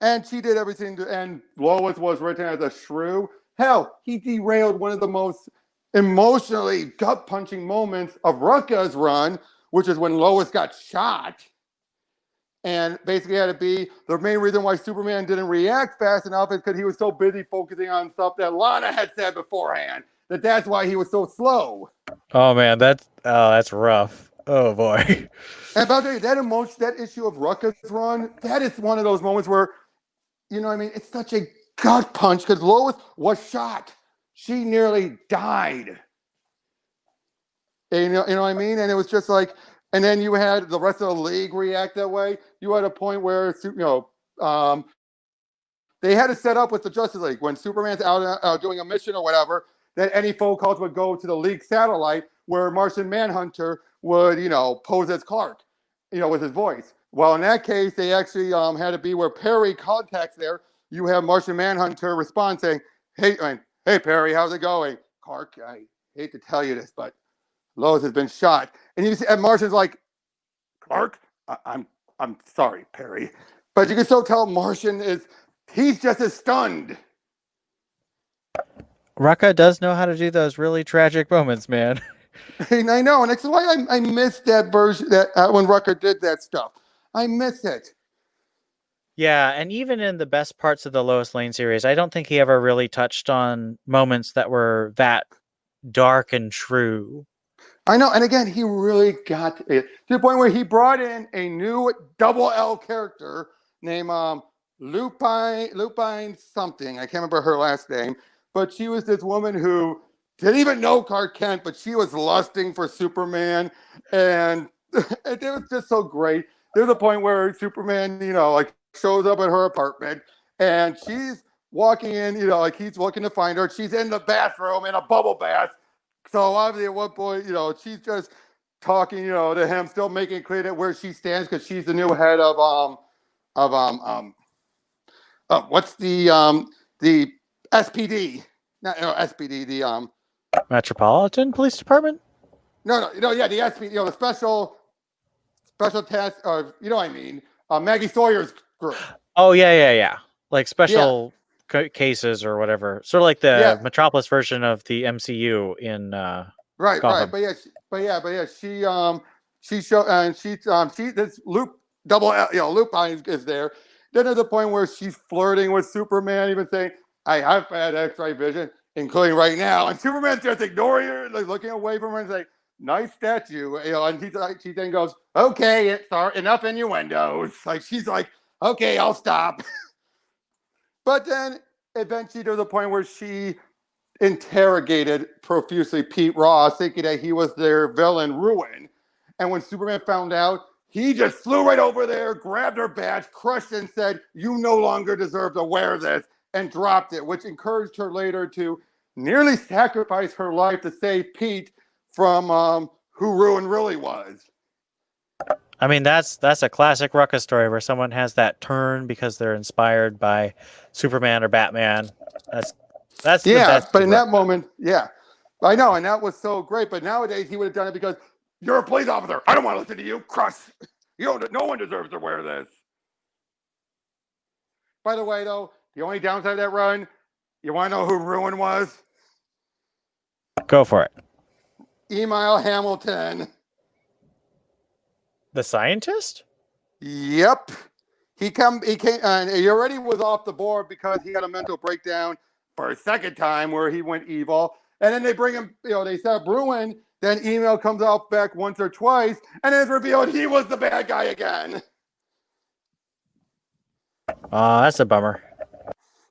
And she did everything and Lois was written as a shrew. Hell, he derailed one of the most emotionally gut-punching moments of Rucka's run, which is when Lois got shot. And basically had to be the main reason why Superman didn't react fast enough is because he was so busy focusing on stuff that Lana had said beforehand. That's why he was so slow. Oh man, that's rough. Oh boy. And by the way, that issue of Rucka's run, that is one of those moments where, I mean, it's such a gut punch because Lois was shot. She nearly died. And, you know what I mean? And it was just like, and then you had the rest of the league react that way. You had a point where, they had to set up with the Justice League when Superman's out doing a mission or whatever, that any phone calls would go to the League satellite where Martian Manhunter would, pose as Clark, with his voice. Well, in that case, they actually had to be where Perry contacts there. You have Martian Manhunter respond saying, hey Perry, how's it going? Clark, I hate to tell you this, but Lois has been shot. And Martian's like, Clark, I'm sorry, Perry. But you can still tell Martian he's just as stunned. Rucka does know how to do those really tragic moments, man. And I know, and that's why I missed that version that when Rucka did that stuff. I miss it. Yeah, and even in the best parts of the Lois Lane series, I don't think he ever really touched on moments that were that dark and true. I know, and again, he really got it to the point where he brought in a new double L character named Lupine something. I can't remember her last name, but she was this woman who didn't even know Clark Kent, but she was lusting for Superman, and it was just so great. There's a point where Superman, shows up at her apartment, and she's walking in, he's looking to find her. She's in the bathroom in a bubble bath. So obviously at one point, she's just talking, to him, still making it clear that where she stands because she's the new head of what's the SPD? Not SPD, the Metropolitan Police Department? No, yeah, the SPD, the special task, or what I mean, Maggie Sawyer's group. Oh yeah. Like special cases or whatever, sort of like the Metropolis version of the MCU in right. Gotham. But yeah, she showed, and she this Loop double L, Lupine is there. Then there's a point where she's flirting with Superman, even saying, "I have had X-ray vision, including right now," and Superman's just ignoring her, like looking away from her and saying, "Nice statue," and she then goes, "Okay, sorry, enough innuendos." Like she's like, "Okay, I'll stop." But then eventually to the point where she interrogated profusely Pete Ross, thinking that he was their villain, Ruin. And when Superman found out, he just flew right over there, grabbed her badge, crushed it, and said, "You no longer deserve to wear this," and dropped it, which encouraged her later to nearly sacrifice her life to save Pete from who Ruin really was. I mean, that's a classic Rucka story where someone has that turn because they're inspired by Superman or Batman. That's the best. But in that moment, I know, and that was so great. But nowadays, he would have done it because you're a police officer. I don't want to listen to you. Crush. No one deserves to wear this. By the way, though, the only downside of that run, you want to know who Ruin was? Go for it. Email Hamilton. The scientist? Yep. He came, and he already was off the board because he had a mental breakdown for a second time where he went evil. And then they bring him, they set up Ruin. Then email comes out back once or twice, and it's revealed he was the bad guy again. That's a bummer.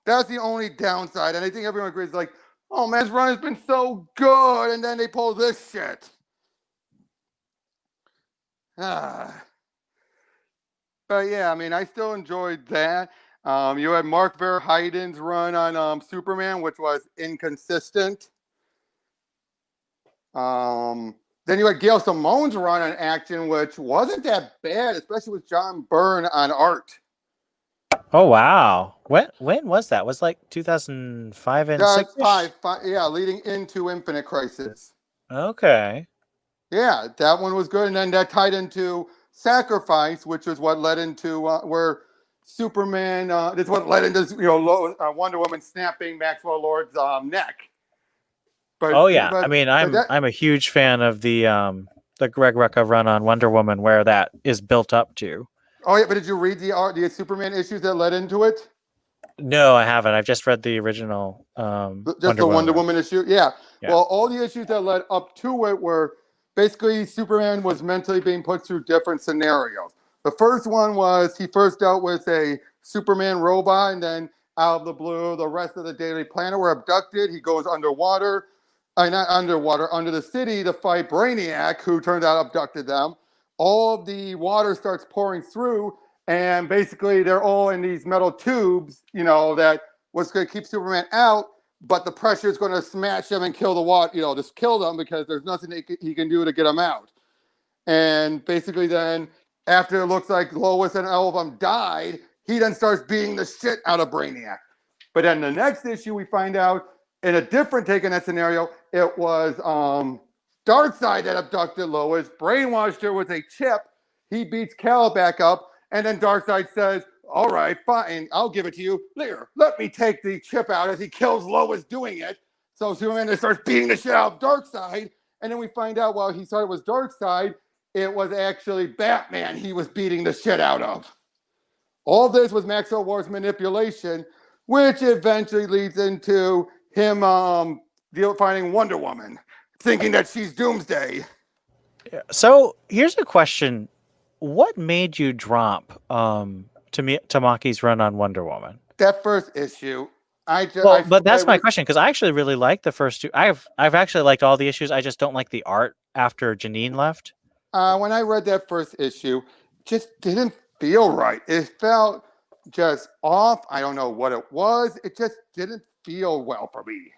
That's the only downside, and I think everyone agrees. Like, oh man, his run has been so good, and then they pull this shit. But yeah, I mean, I still enjoyed that. You had Mark Verheiden's run on Superman, which was inconsistent. Then you had Gail Simone's run on Action, which wasn't that bad, especially with John Byrne on art. Oh wow! When was that? Was like 2005 and 6? Five, leading into Infinite Crisis. Okay. Yeah, that one was good, and then that tied into Sacrifice, which is what led into where Superman. That's what led into Wonder Woman snapping Maxwell Lord's neck. But, I mean, I'm a huge fan of the Greg Rucka run on Wonder Woman, where that is built up to. Oh yeah, but did you read the Superman issues that led into it? No, I haven't. I've just read the original Just Wonder the Wonder Woman. Woman issue? Yeah. Yeah. Well, all the issues that led up to it were basically Superman was mentally being put through different scenarios. The first one was he first dealt with a Superman robot, and then out of the blue, the rest of the Daily Planet were abducted. He goes underwater, not underwater, under the city to fight Brainiac, who turned out abducted them. All of the water starts pouring through, and basically they're all in these metal tubes, that was going to keep Superman out, but the pressure is going to smash him and kill the water, just kill them because there's nothing he can do to get him out. And basically then, after it looks like Lois and all of them died, he then starts beating the shit out of Brainiac. But then the next issue, we find out in a different take on that scenario, it was Darkseid that abducted Lois, brainwashed her with a chip. He beats Kal back up, and then Darkseid says, all right, fine, I'll give it to you. Here, let me take the chip out, as he kills Lois doing it. So Superman starts beating the shit out of Darkseid, and then we find out while he thought it was Darkseid, it was actually Batman he was beating the shit out of. All this was Maxwell Lord's manipulation, which eventually leads into him finding Wonder Woman, thinking that she's Doomsday. So here's a question: what made you drop Tamaki's run on Wonder Woman? That first issue, but that's my question, because I actually really like the first two. I've actually liked all the issues. I just don't like the art after Janine left. When I read that first issue, it just didn't feel right. It felt just off. I don't know what it was. It just didn't feel well for me.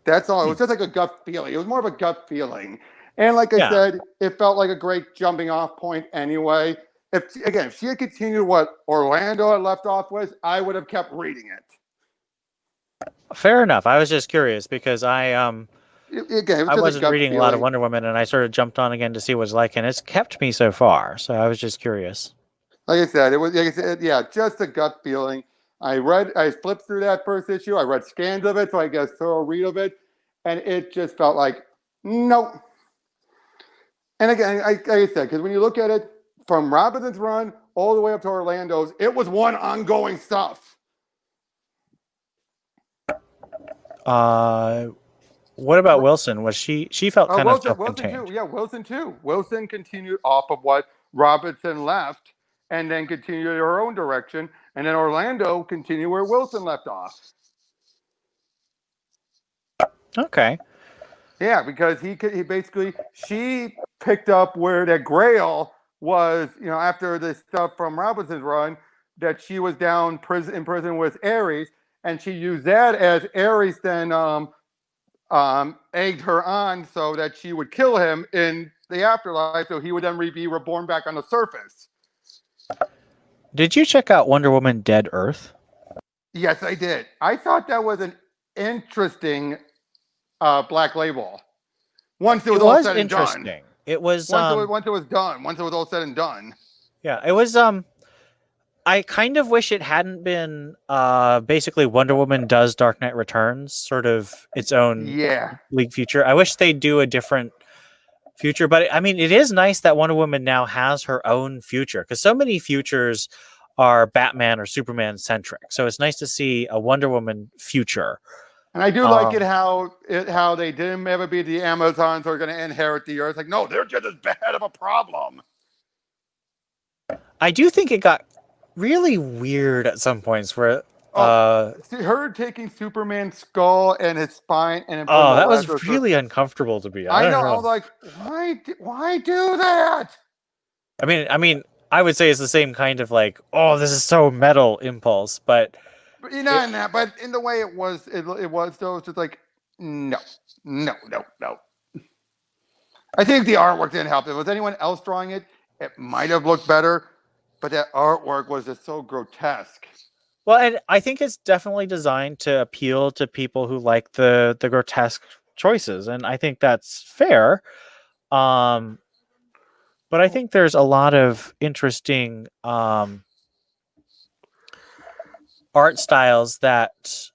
That's all. It was just like a gut feeling. It was more of a gut feeling. And like I said, it felt like a great jumping off point anyway. If she had continued what Orlando had left off with, I would have kept reading it. Fair enough. I was just curious because I wasn't reading a lot of Wonder Woman, and I sort of jumped on again to see what it's like, and it's kept me so far. So I was just curious. Like I said, it was just a gut feeling. I flipped through that first issue. I read scans of it, so I guess thorough read of it, and it just felt like nope. And again, like I said, because when you look at it from Robinson's run all the way up to Orlando's, it was one ongoing stuff. What about Wilson? Was she felt kind of self-contained? Wilson too. Yeah, Wilson too. Wilson continued off of what Robinson left, and then continued her own direction, and then Orlando continued where Wilson left off. Okay. Yeah, because he basically, she picked up where that Grail was, after the stuff from Robinson's run, that she was down in prison with Ares, and she used that as Ares then egged her on so that she would kill him in the afterlife, so he would then be reborn back on the surface. Did you check out Wonder Woman Dead Earth? Yes, I did. I thought that was an interesting Black Label. Once it was all said and done. It was once it was done. Once it was all said and done. Yeah, it was. I kind of wish it hadn't been. Basically, Wonder Woman does Dark Knight Returns, sort of its own League future. I wish they'd do a different future, but I mean, it is nice that Wonder Woman now has her own future, because so many futures are Batman or Superman centric. So it's nice to see a Wonder Woman future. And I do like it how they didn't ever be the Amazons who are going to inherit the earth. Like, no, they're just as bad of a problem. I do think it got really weird at some points where her taking Superman's skull and his spine and that was really uncomfortable to be. I know. I was like, why do that? I mean, I would say it's the same kind of like, oh, this is so metal impulse, but in the way it was though, it's just like, no. I think the artwork didn't help. If it was anyone else drawing it, it might have looked better, but that artwork was just so grotesque. Well, and I think it's definitely designed to appeal to people who like the grotesque choices, and I think that's fair. But I think there's a lot of interesting art styles that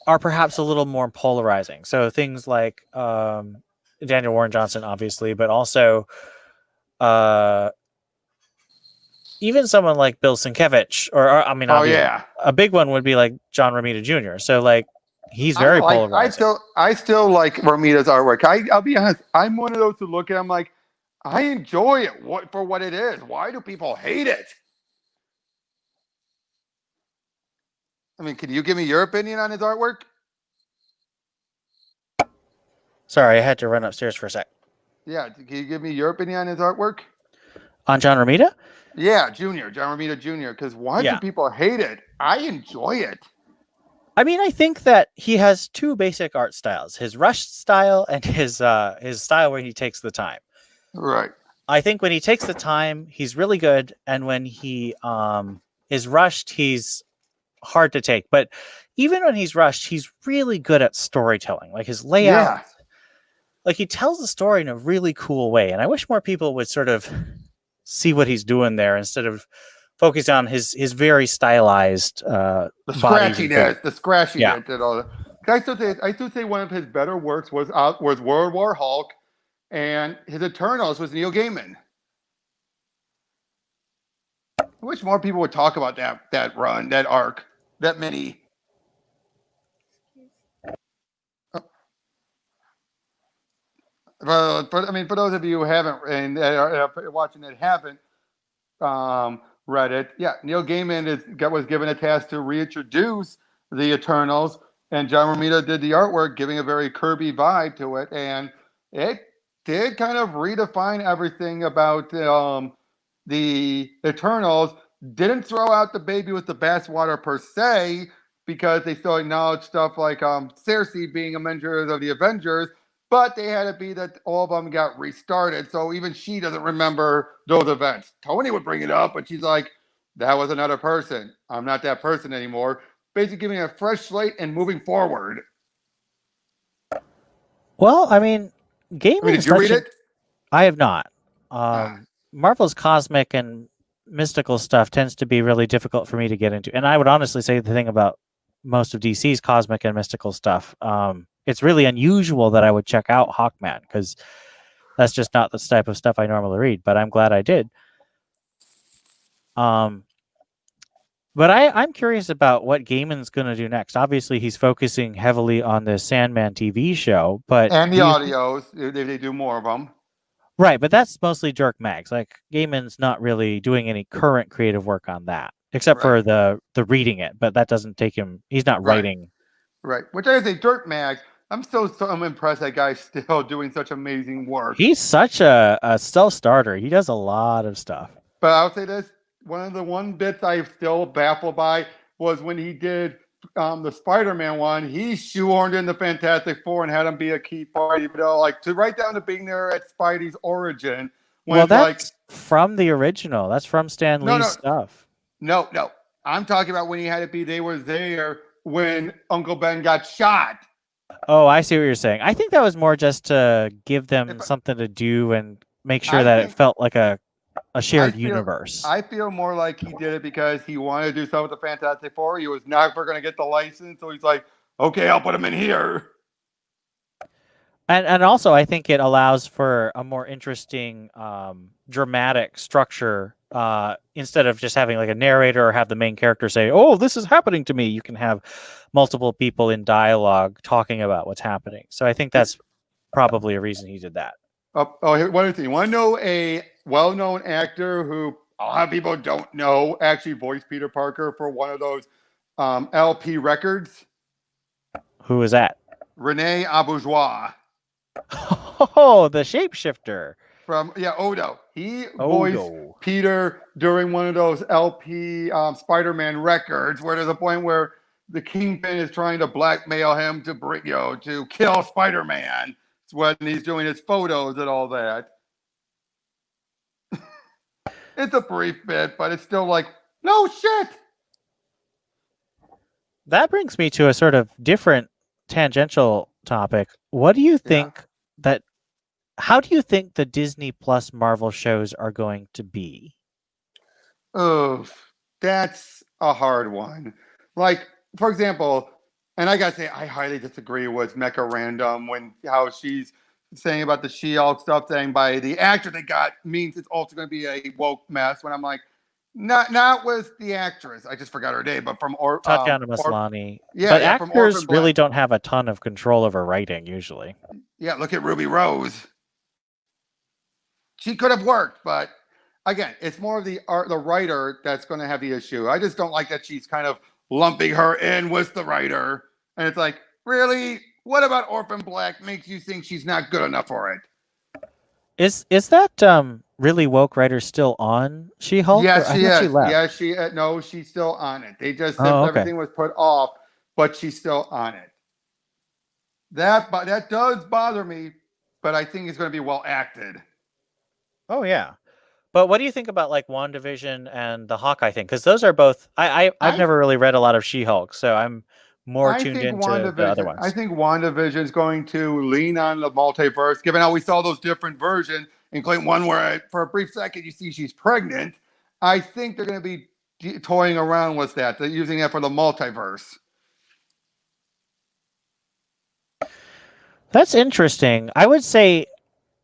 are perhaps a little more polarizing. So things like Daniel Warren Johnson, obviously, but also even someone like Bill Sienkiewicz, or I mean, Oh obviously, yeah. a big one would be like John Romita Jr. So like he's very polarizing. I still like Romita's artwork. I'll be honest. I'm one of those who look at him like I enjoy it for what it is. Why do people hate it? I mean, can you give me your opinion on his artwork? Sorry, I had to run upstairs for a sec. Yeah, can you give me your opinion on his artwork? On John Romita? Yeah, John Romita Jr. Because why do people hate it? I enjoy it. I mean, I think that he has two basic art styles: his rushed style and his style where he takes the time. Right. I think when he takes the time, he's really good, and when he is rushed, he's hard to take. But even when he's rushed, he's really good at storytelling. Like his layout, like he tells the story in a really cool way. And I wish more people would sort of see what he's doing there instead of focus on his very stylized the scratchiness, and all that. I still say one of his better works was World War Hulk, and his Eternals was Neil Gaiman. I wish more people would talk about that run, that arc, that mini. But I mean, for those of you who haven't and are watching that haven't read it, yeah, Neil Gaiman was given a task to reintroduce the Eternals, and John Romita did the artwork, giving a very Kirby vibe to it, and it did kind of redefine everything about the Eternals. Didn't throw out the baby with the bathwater per se, because they still acknowledged stuff like Cersei being a member of the Avengers. But they had to be that all of them got restarted. So even she doesn't remember those events. Tony would bring it up, but she's like, that was another person. I'm not that person anymore. Basically giving a fresh slate and moving forward. Well, I mean, Gaiman. Did you read it? I have not. Marvel's cosmic and mystical stuff tends to be really difficult for me to get into. And I would honestly say the thing about most of DC's cosmic and mystical stuff, it's really unusual that I would check out Hawkman, because that's just not the type of stuff I normally read, but I'm glad I did. But I'm curious about what Gaiman's going to do next. Obviously, he's focusing heavily on the Sandman TV show, and the audios, if they do more of them. Right, but that's mostly Dirk Maggs. Like, Gaiman's not really doing any current creative work on that, except for the reading it, but that doesn't take him, he's not writing. Right, which I say, Dirk Maggs, I'm impressed that guy's still doing such amazing work. He's such a self-starter. He does a lot of stuff. But I'll say this, one bits I'm still baffled by was when he did the Spider-Man one, he shoehorned in the Fantastic Four and had him be a key part, even though, like, to write down to being there at Spidey's origin. Well, that's from the original. That's from Stan Lee's stuff. No. I'm talking about when he had to be, they were there when Uncle Ben got shot. Oh, I see what you're saying. I think that was more just to give them something to do and make sure that it felt like a shared universe. I feel more like he did it because he wanted to do something with the Fantastic Four. He was never going to get the license, so he's like, okay, I'll put him in here. And also, I think it allows for a more interesting dramatic structure. Instead of just having like a narrator or have the main character say, "Oh, this is happening to me," you can have multiple people in dialogue talking about what's happening. So I think that's probably a reason he did that. One other thing. You want to know a well-known actor who a lot of people don't know actually voiced Peter Parker for one of those LP records? Who is that? Rene Auberjonois. Oh, the shapeshifter. From Odo. He voiced Peter during one of those LP Spider-Man records, where there's a point where the Kingpin is trying to blackmail him to kill Spider-Man. It's when he's doing his photos and all that. It's a brief bit, but it's still like, no shit. That brings me to a sort of different tangential topic. What do you think how do you think the Disney Plus Marvel shows are going to be? Oh, that's a hard one. Like, for example, and I gotta say, I highly disagree with Mecha Random how she's saying about the She-Hulk stuff, saying by the actor they got means it's also going to be a woke mess. When I'm like, not with the actress. I just forgot her name, but from Tatiana Maslany. yeah, But yeah, from Orphan actors Black. really don't have a ton of control over writing usually. Yeah, look at Ruby Rose. She could have worked, but again, it's more of the writer that's going to have the issue. I just don't like that she's kind of lumping her in with the writer, and it's like, really, what about Orphan Black makes you think she's not good enough for it? Is that really woke writer still on She-Hulk? Yes, she She is. left. Yes, no, she's still on it. They just said Okay. everything was put off, but she's still on it. That does bother me, but I think it's going to be well acted. Oh yeah. But what do you think about like WandaVision and the Hawkeye thing? Because those are both. I've never really read a lot of She-Hulk, so I'm more tuned into the other ones. I think WandaVision is going to lean on the multiverse, given how we saw those different versions, including one where for a brief second you see she's pregnant. I think they're going to be toying around with that. They're using that for the multiverse. That's interesting. I would say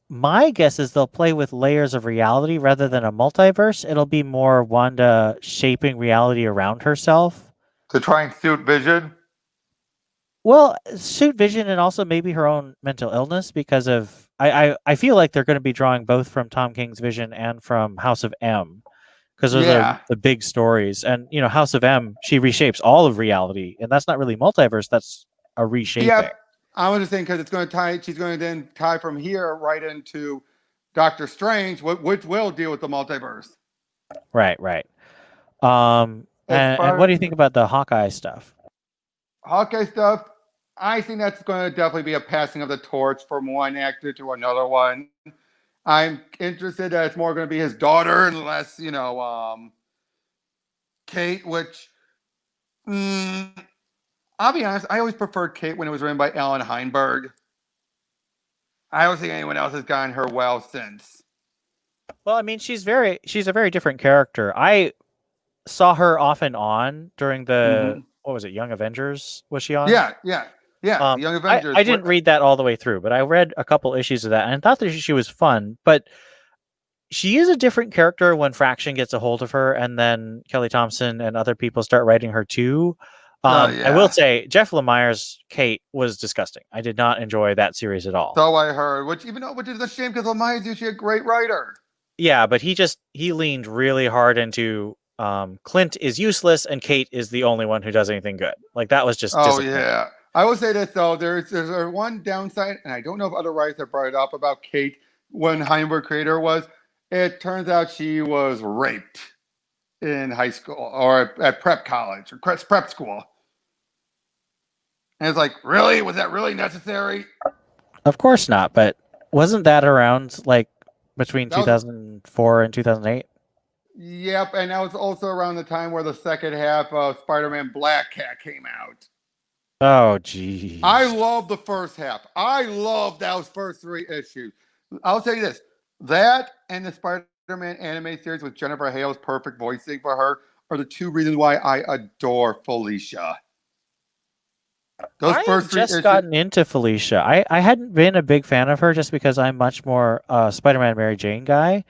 my guess is they'll play with layers of reality rather than a multiverse. It'll be more Wanda shaping reality around herself. To try and suit Vision? Well, suit Vision and also maybe her own mental illness because of... I feel like they're going to be drawing both from Tom King's Vision and from House of M. Because those are the big stories. And, you know, House of M, she reshapes all of reality. And that's not really multiverse, that's a reshaping. Yeah. I was just saying because it's going to tie. She's going to then tie from here right into Doctor Strange, which will deal with the multiverse. Right. And what do you think about the Hawkeye stuff? Hawkeye stuff, I think that's going to definitely be a passing of the torch from one actor to another one. I'm interested that it's more going to be his daughter and less, Kate. Which. I'll be honest, I always preferred Kate when it was written by Alan Heinberg. I don't think anyone else has gotten her well since. Well, I mean, she's a very different character. I saw her off and on during the, what was it, Young Avengers? Was she on? Yeah. Young Avengers. I didn't read that all the way through, but I read a couple issues of that and I thought that she was fun, but she is a different character when Fraction gets a hold of her and then Kelly Thompson and other people start writing her too. I will say Jeff Lemire's Kate was disgusting. I did not enjoy that series at all. So I heard, which is a shame because Lemire is usually a great writer. Yeah, but he leaned really hard into Clint is useless and Kate is the only one who does anything good. Like that was just yeah. I will say this though, there's one downside, and I don't know if other writers have brought it up about Kate when Heinberg created her was. It turns out she was raped in high school or at prep college or prep school. And it's like, really? Was that really necessary? Of course not, but wasn't that around like between 2004 and 2008? Yep, and that was also around the time where the second half of Spider-Man Black Cat came out. Oh, geez. I love the first half. I love those first 3 issues. I'll tell you this. That and the Spider-Man anime series with Jennifer Hale's perfect voicing for her are the 2 reasons why I adore Felicia. I have just gotten into Felicia. I hadn't been a big fan of her just because I'm much more Spider-Man Mary Jane guy.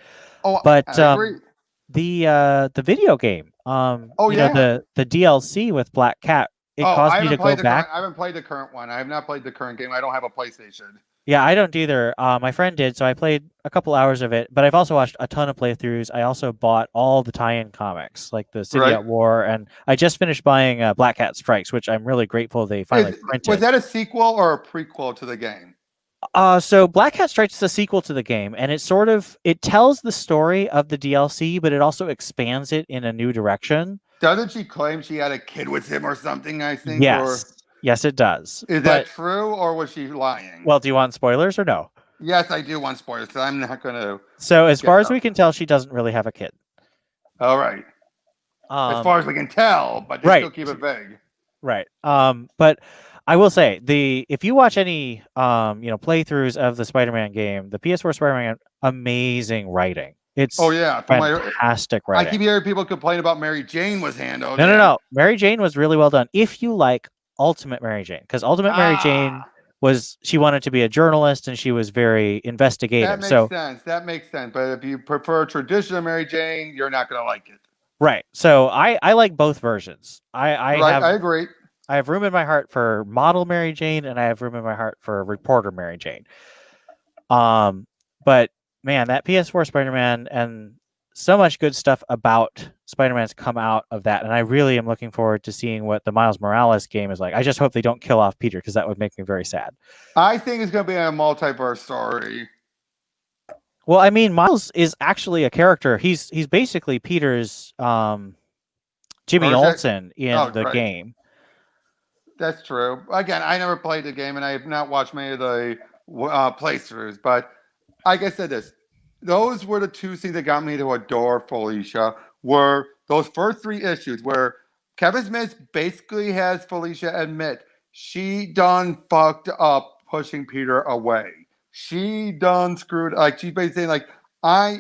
Oh, but I agree. The video game, the DLC with Black Cat, it caused me to go back. I haven't played the current one. I have not played the current game. I don't have a PlayStation. Yeah, I don't either. My friend did, so I played a couple hours of it, but I've also watched a ton of playthroughs. I also bought all the tie-in comics, like the City at War, and I just finished buying Black Cat Strikes, which I'm really grateful they finally printed. Was that a sequel or a prequel to the game? So Black Cat Strikes is a sequel to the game, and it tells the story of the DLC, but it also expands it in a new direction. Doesn't she claim she had a kid with him or something, I think? Yes. Yes, it does. Is that true, or was she lying? Well, do you want spoilers or no? Yes, I do want spoilers, so I'm not going to... So as far as we can tell, she doesn't really have a kid. All right. As far as we can tell, but they still keep it vague. Right. But I will say, if you watch any playthroughs of the Spider-Man game, the PS4 Spider-Man, amazing writing. It's fantastic writing. I keep hearing people complain about Mary Jane was handled. No. Mary Jane was really well done. If you like Ultimate Mary Jane, because Ultimate Mary Jane was she wanted to be a journalist and she was very That investigative. makes So sense. That makes sense. But if you prefer traditional Mary Jane, you're not going to like it. right. So I like both versions. Right? I agree. I have room in my heart for model Mary Jane, and I have room in my heart for reporter Mary Jane. But man, that PS4 Spider-Man and so much good stuff about Spider-Man's come out of that, and I really am looking forward to seeing what the Miles Morales game is like. I just hope they don't kill off Peter because that would make me very sad. I think it's going to be a multiverse story. Well, I mean, Miles is actually a character. He's basically Peter's Jimmy Olsen in the game. That's true. Again, I never played the game, and I have not watched many of the playthroughs. But like I said, those were the two things that got me to adore Felicia. Were those first 3 issues where Kevin Smith basically has Felicia admit she done fucked up pushing Peter away. She done screwed. Like she's basically saying, like I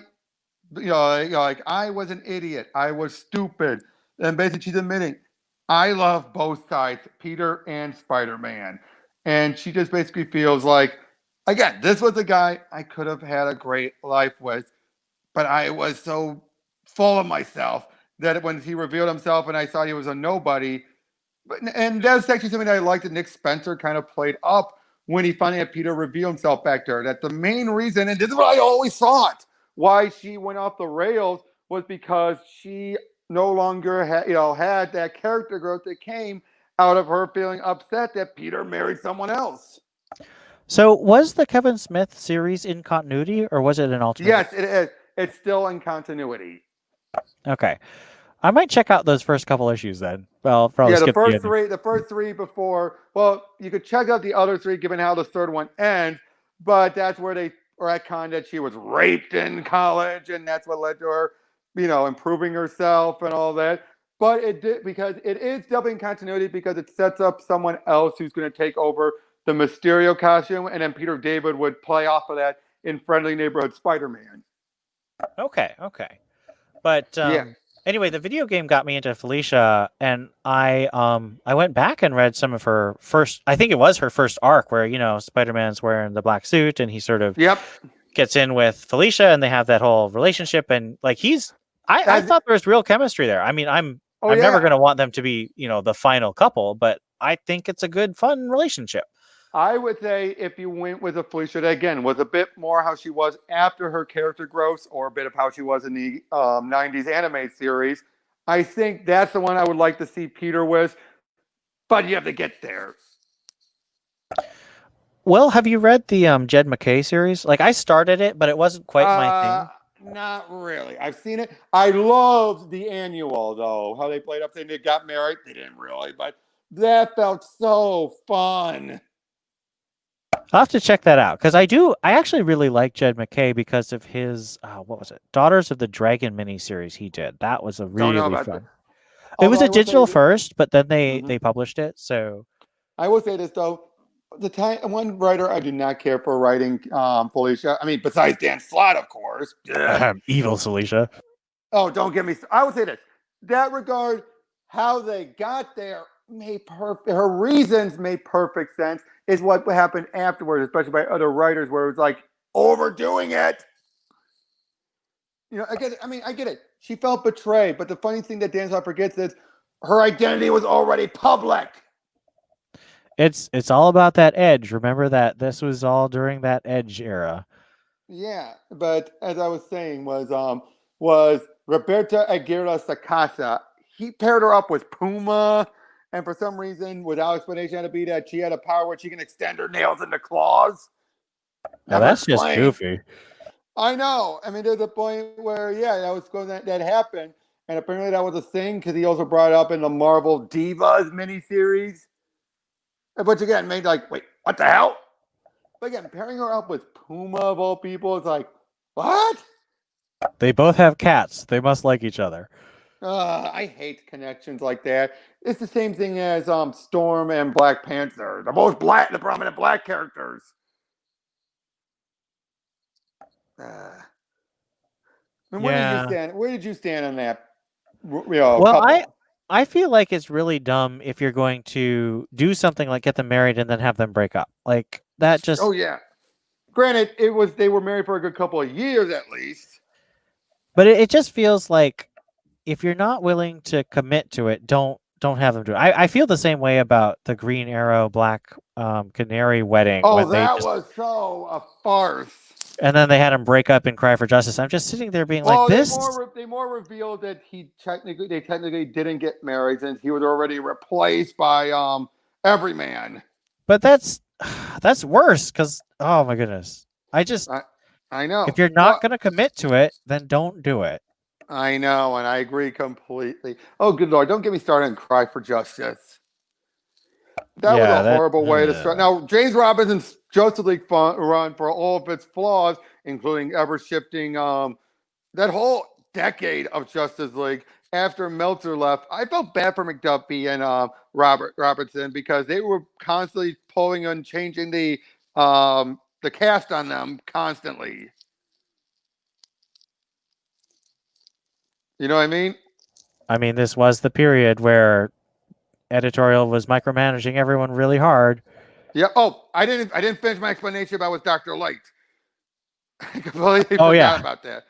like I was an idiot. I was stupid. And basically she's admitting, I love both sides, Peter and Spider-Man. And she just basically feels like, again, this was a guy I could have had a great life with, but I was so full of myself that when he revealed himself and I thought he was a nobody, and that's actually something that I liked that Nick Spencer kind of played up when he finally had Peter reveal himself back there. That the main reason, and this is what I always thought, why she went off the rails was because she no longer had that character growth that came out of her feeling upset that Peter married someone else. So was the Kevin Smith series in continuity or was it an alternate? Yes, it is. It's still in continuity. Okay. I might check out those first couple issues then. Well, probably yeah, skip the first three before. Well, you could check out the other 3, given how the third one ends. But that's where they retconned that she was raped in college, and that's what led to her, improving herself and all that. But it did because it is dubbing continuity because it sets up someone else who's going to take over the Mysterio costume, and then Peter David would play off of that in Friendly Neighborhood Spider-Man. Okay. But Yeah. Anyway, the video game got me into Felicia, and I went back and read some of her first. I think it was her first arc where Spider-Man's wearing the black suit, and he sort of gets in with Felicia, and they have that whole relationship. And like I thought there was real chemistry there. I mean, I'm never going to want them to be the final couple, but I think it's a good, fun relationship. I would say if you went with a Felicia that, again, was a bit more how she was after her character growth or a bit of how she was in the 90s anime series, I think that's the one I would like to see Peter with, but you have to get there. Well, have you read the Jed McKay series? Like, I started it, but it wasn't quite my thing. Not really. I've seen it. I loved the annual, though, how they played up there. They got married. They didn't really, but that felt so fun. I'll have to check that out because I actually really like Jed McKay because of his what was it? Daughters of the Dragon miniseries he did. That was a really fun. It was a digital first, but then they published it. So I will say this though, one writer I do not care for writing Felicia. I mean, besides Dan Slott, of course. Evil Felicia. Oh, don't get me. I would say this. That regard, how they got there made perfect. Her reasons made perfect sense. Is what happened afterwards, especially by other writers, where it was like overdoing it. I get it. She felt betrayed, but the funny thing that Dan Slott forgets is her identity was already public. It's all about that Edge. Remember that this was all during that Edge era. Yeah, but as I was saying, was Roberta Aguirre Sacasa. He paired her up with Puma. And for some reason, without explanation, had to be that she had a power where she can extend her nails into claws. Now that's just goofy. I know. I mean, there's a point where, that happened. And apparently that was a thing because he also brought it up in the Marvel Divas miniseries. Which again made like, wait, what the hell? But again, pairing her up with Puma of all people, it's like, what? They both have cats. They must like each other. I hate connections like that. It's the same thing as Storm and Black Panther. They're both the prominent black characters. Where did you stand on that? Well, couple? I feel like it's really dumb if you're going to do something like get them married and then have them break up. Like that just Oh yeah. Granted, they were married for a good couple of years at least. but it just feels like if you're not willing to commit to it, don't have them do it. I feel the same way about the Green Arrow Black Canary wedding Oh, when they that just was so a farce. and then they had him break up and cry for justice. I'm just sitting there being like, Well, this. they more revealed that they technically didn't get married since he was already replaced by Everyman. But that's worse because oh my goodness, I know. if you're not Well, gonna commit to it, then don't do it. I know, and I agree completely. Oh, good Lord, don't get me started on Cry for Justice. That was Yeah, a that. horrible way to start. Now, James Robinson's Justice League run, for all of its flaws, including ever shifting that whole decade of Justice League after Meltzer left, I felt bad for McDuffie and Robertson because they were constantly pulling and changing the cast on them constantly. You know what I mean? I mean, this was the period where editorial was micromanaging everyone really hard. Yeah. Oh, I didn't finish my explanation about with Dr. Light. I completely Oh forgot yeah, about that.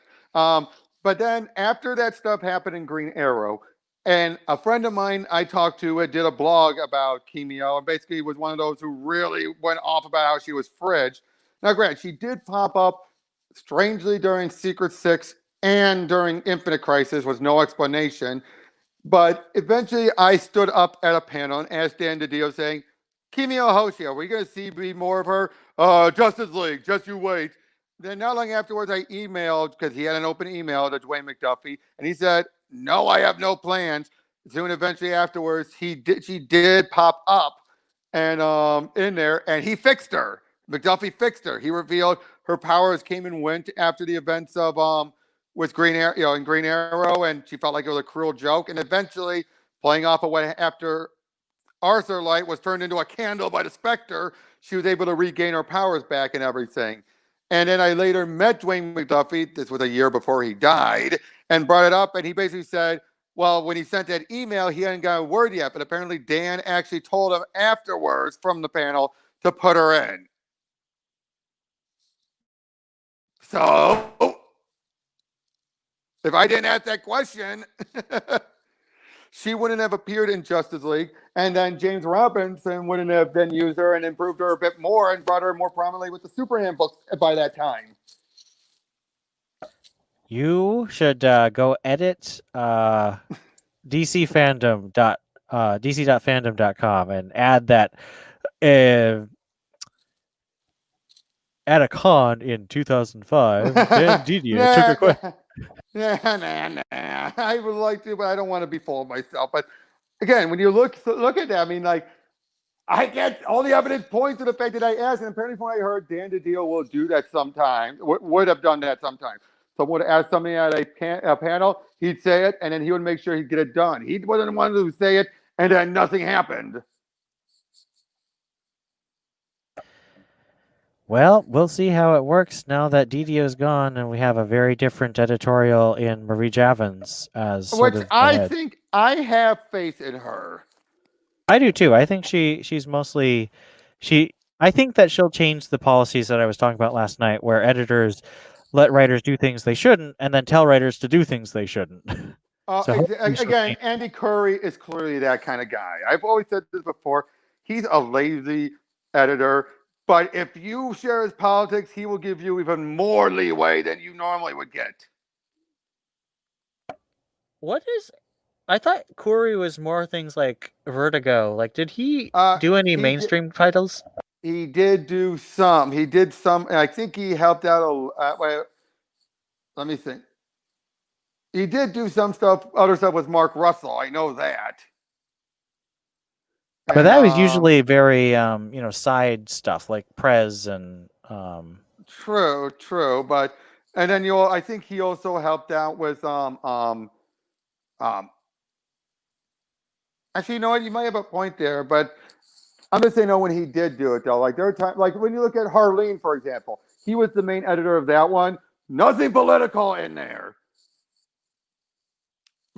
But then after that stuff happened in Green Arrow, and a friend of mine I talked to did a blog about Chemio, and basically was one of those who really went off about how she was fridge. Now, granted, she did pop up strangely during Secret Six and during Infinite Crisis, was no explanation. But eventually, I stood up at a panel and asked Dan DiDio, saying, Kimio Hoshi, are we going to see more of her? Justice League, just you wait. Then not long afterwards, I emailed, because he had an open email to Dwayne McDuffie, and he said, no, I have no plans. Soon, eventually afterwards, she did pop up and in there, and he fixed her. McDuffie fixed her. He revealed her powers came and went after the events of with Green Arrow, in Green Arrow, and she felt like it was a cruel joke. And eventually, playing off of what after Arthur Light was turned into a candle by the Spectre, she was able to regain her powers back and everything. And then I later met Dwayne McDuffie. This was a year before he died, and brought it up. And he basically said, well, when he sent that email, he hadn't got a word yet, but apparently Dan actually told him afterwards from the panel to put her in. So if I didn't ask that question, she wouldn't have appeared in Justice League, and then James Robinson wouldn't have then used her and improved her a bit more and brought her more prominently with the Superman books by that time. you should go edit dc.fandom.com and add that at a con in 2005, Dan Didier took a question. Nah. I would like to, but I don't want to be full of myself. But again, when you look at that, I mean, like, I get all the evidence points to the fact that I asked, and apparently, from what I heard, Dan DiDio will do that sometime. Would have done that sometime. Someone would ask something at a panel, he'd say it, and then he would make sure he'd get it done. He wasn't the one to say it, and then nothing happened. Well, we'll see how it works now that Didio's gone, and we have a very different editorial in Marie Javins as sort Which of the I head. think I have faith in her. I do too. I think she's mostly she. I think that she'll change the policies that I was talking about last night, where editors let writers do things they shouldn't, and then tell writers to do things they shouldn't. So hopefully she'll Again, change. Andy Curry is clearly that kind of guy. I've always said this before. He's a lazy editor, but if you share his politics, he will give you even more leeway than you normally would get. What is? I thought Corey was more things like Vertigo. Like, did he do any mainstream titles? He did do some. He did some. I think he helped out wait, let me think. He did do some stuff, other stuff with Mark Russell. I know that. But that was usually very, side stuff like Prez and. True. But and then I think he also helped out with Actually, you know what? You might have a point there, but I'm just saying, no, when he did do it though, like there are times, like when you look at Harleen, for example, he was the main editor of that one. Nothing political in there.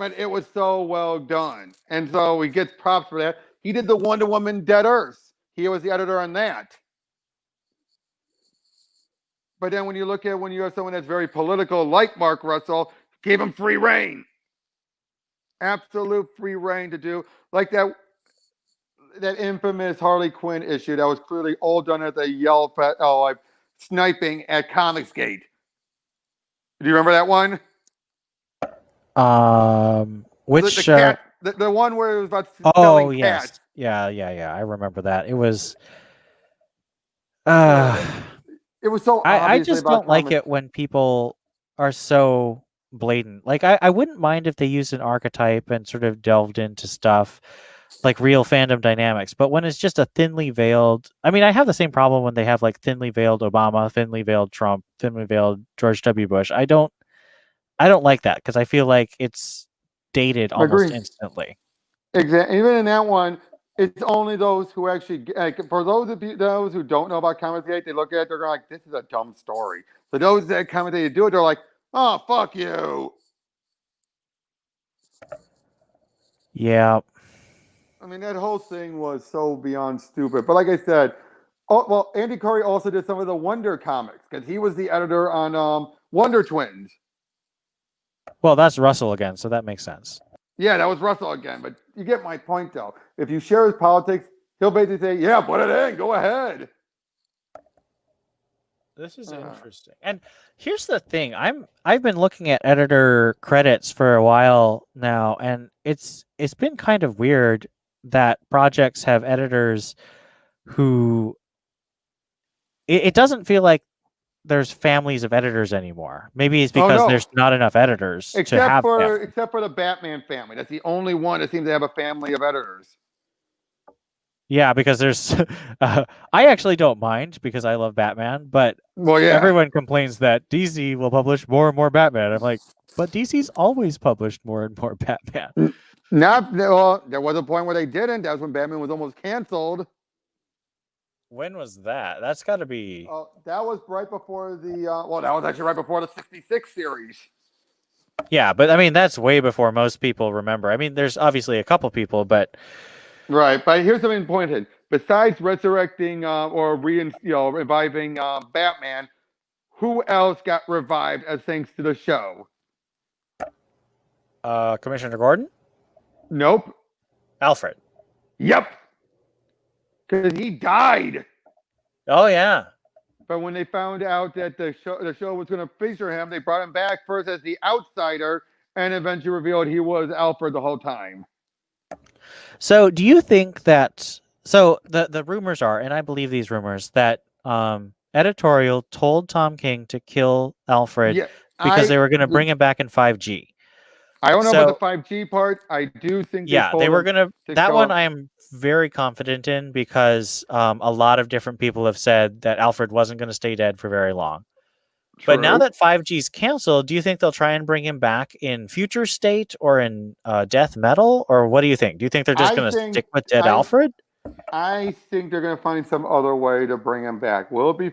but it was so well done, and so he gets props for that. He did the Wonder Woman Dead Earth. He was the editor on that. But then when you look at when you have someone that's very political, like Mark Russell, gave him free reign, absolute free reign to do like that infamous Harley Quinn issue that was clearly all done at the yell like sniping at Comicsgate. Do you remember that one? Which the cat, the one where it was about selling yes, cats. yeah. I remember that. It was. It was so. I just don't like it when people are so blatant. Like I wouldn't mind if they used an archetype and sort of delved into stuff like real fandom dynamics, but when it's just a thinly veiled, I mean, I have the same problem when they have like thinly veiled Obama, thinly veiled Trump, thinly veiled George W. Bush. I don't like that because I feel like it's dated almost instantly. Exactly. Even in that one, it's only those who actually like, for those who don't know about Comicsgate, they look at it, they're like, "This is a dumb story." So those that commentate do it, they're like, "Oh, fuck you." Yeah. I mean, that whole thing was so beyond stupid. But like I said, Andy Curry also did some of the Wonder comics because he was the editor on Wonder Twins. Well, that's Russell again, so that makes sense. Yeah, that was Russell again. But you get my point, though. If you share his politics, he'll basically say, "Yeah, put it in. Go ahead." This is interesting. And here's the thing. I've been looking at editor credits for a while now, and it's been kind of weird that projects have editors who it doesn't feel like there's families of editors anymore. Maybe it's because there's not enough editors to have them. Except for the Batman family. That's the only one that seems to have a family of editors. Yeah, because there's I actually don't mind because I love Batman, but everyone complains that DC will publish more and more Batman. I'm like, but DC's always published more and more Batman. There was a point where they didn't. That was when Batman was almost canceled. When was that? That's got to be. That was right before the. That was actually right before the '66 series. Yeah, but I mean that's way before most people remember. I mean, there's obviously a couple people, but. Right, but here's something important. Besides resurrecting or reviving Batman, who else got revived as thanks to the show? Commissioner Gordon? Nope. Alfred. Yep. Because he died. Oh yeah. But when they found out that the show was going to feature him, they brought him back first as the outsider, and eventually revealed he was Alfred the whole time. So, do you think that? So the rumors are, and I believe these rumors, that editorial told Tom King to kill Alfred because they were going to bring him back in 5G. I don't know about the 5G part. I do think they were going to. That one I am very confident in because a lot of different people have said that Alfred wasn't going to stay dead for very long. True. But now that 5G's canceled, do you think they'll try and bring him back in Future State or in Death Metal? Or what do you think? Do you think they're just going to stick with Dead Alfred? I think they're going to find some other way to bring him back. Will it be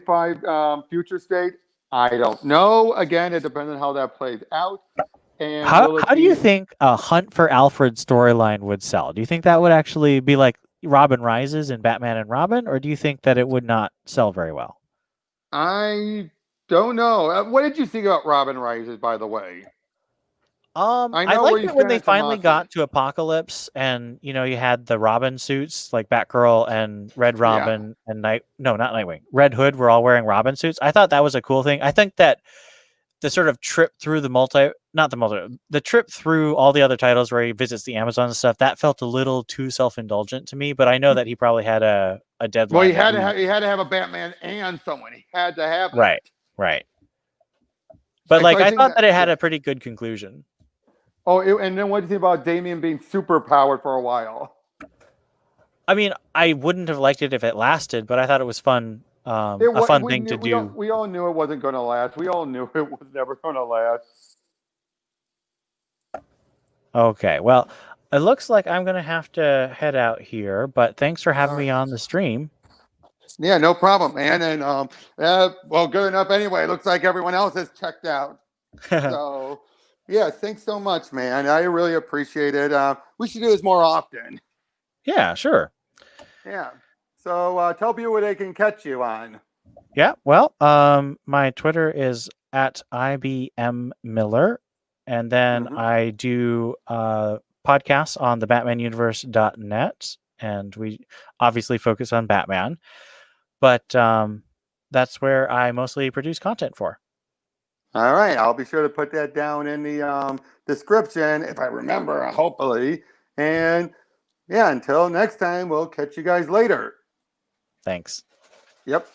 Future State? I don't know. Again, it depends on how that plays out. And how do you think a Hunt for Alfred storyline would sell? Do you think that would actually be like Robin Rises and Batman and Robin? Or do you think that it would not sell very well? I don't know. What did you think about Robin Rises, by the way? I liked it when they finally got to Apocalypse, and you had the Robin suits, like Batgirl and Red Robin and not Nightwing, Red Hood were all wearing Robin suits. I thought that was a cool thing. I think that the sort of trip through the trip through all the other titles where he visits the Amazon and stuff, that felt a little too self-indulgent to me. But I know that he probably had a deadline. Well, he had to have a Batman and someone. He had to have that. Right. But I thought that it had a pretty good conclusion. Oh, and then what do you think about Damian being super powered for a while? I mean, I wouldn't have liked it if it lasted, but I thought it was fun. A fun thing to do. We all knew it wasn't going to last. We all knew it was never going to last. Okay, well, it looks like I'm going to have to head out here, but thanks for having me on the stream. Yeah, no problem, man. And well, good enough anyway. Looks like everyone else has checked out. So, Yeah, thanks so much, man. I really appreciate it. We should do this more often. Yeah, sure. Yeah. So tell people where they can catch you on. Yeah, well, my Twitter is at IBM Miller, and then Mhm. I do podcasts on the BatmanUniverse.net, and we obviously focus on Batman, but that's where I mostly produce content for. All right, I'll be sure to put that down in the description if I remember, hopefully. And yeah, until next time, we'll catch you guys later. Thanks. Yep.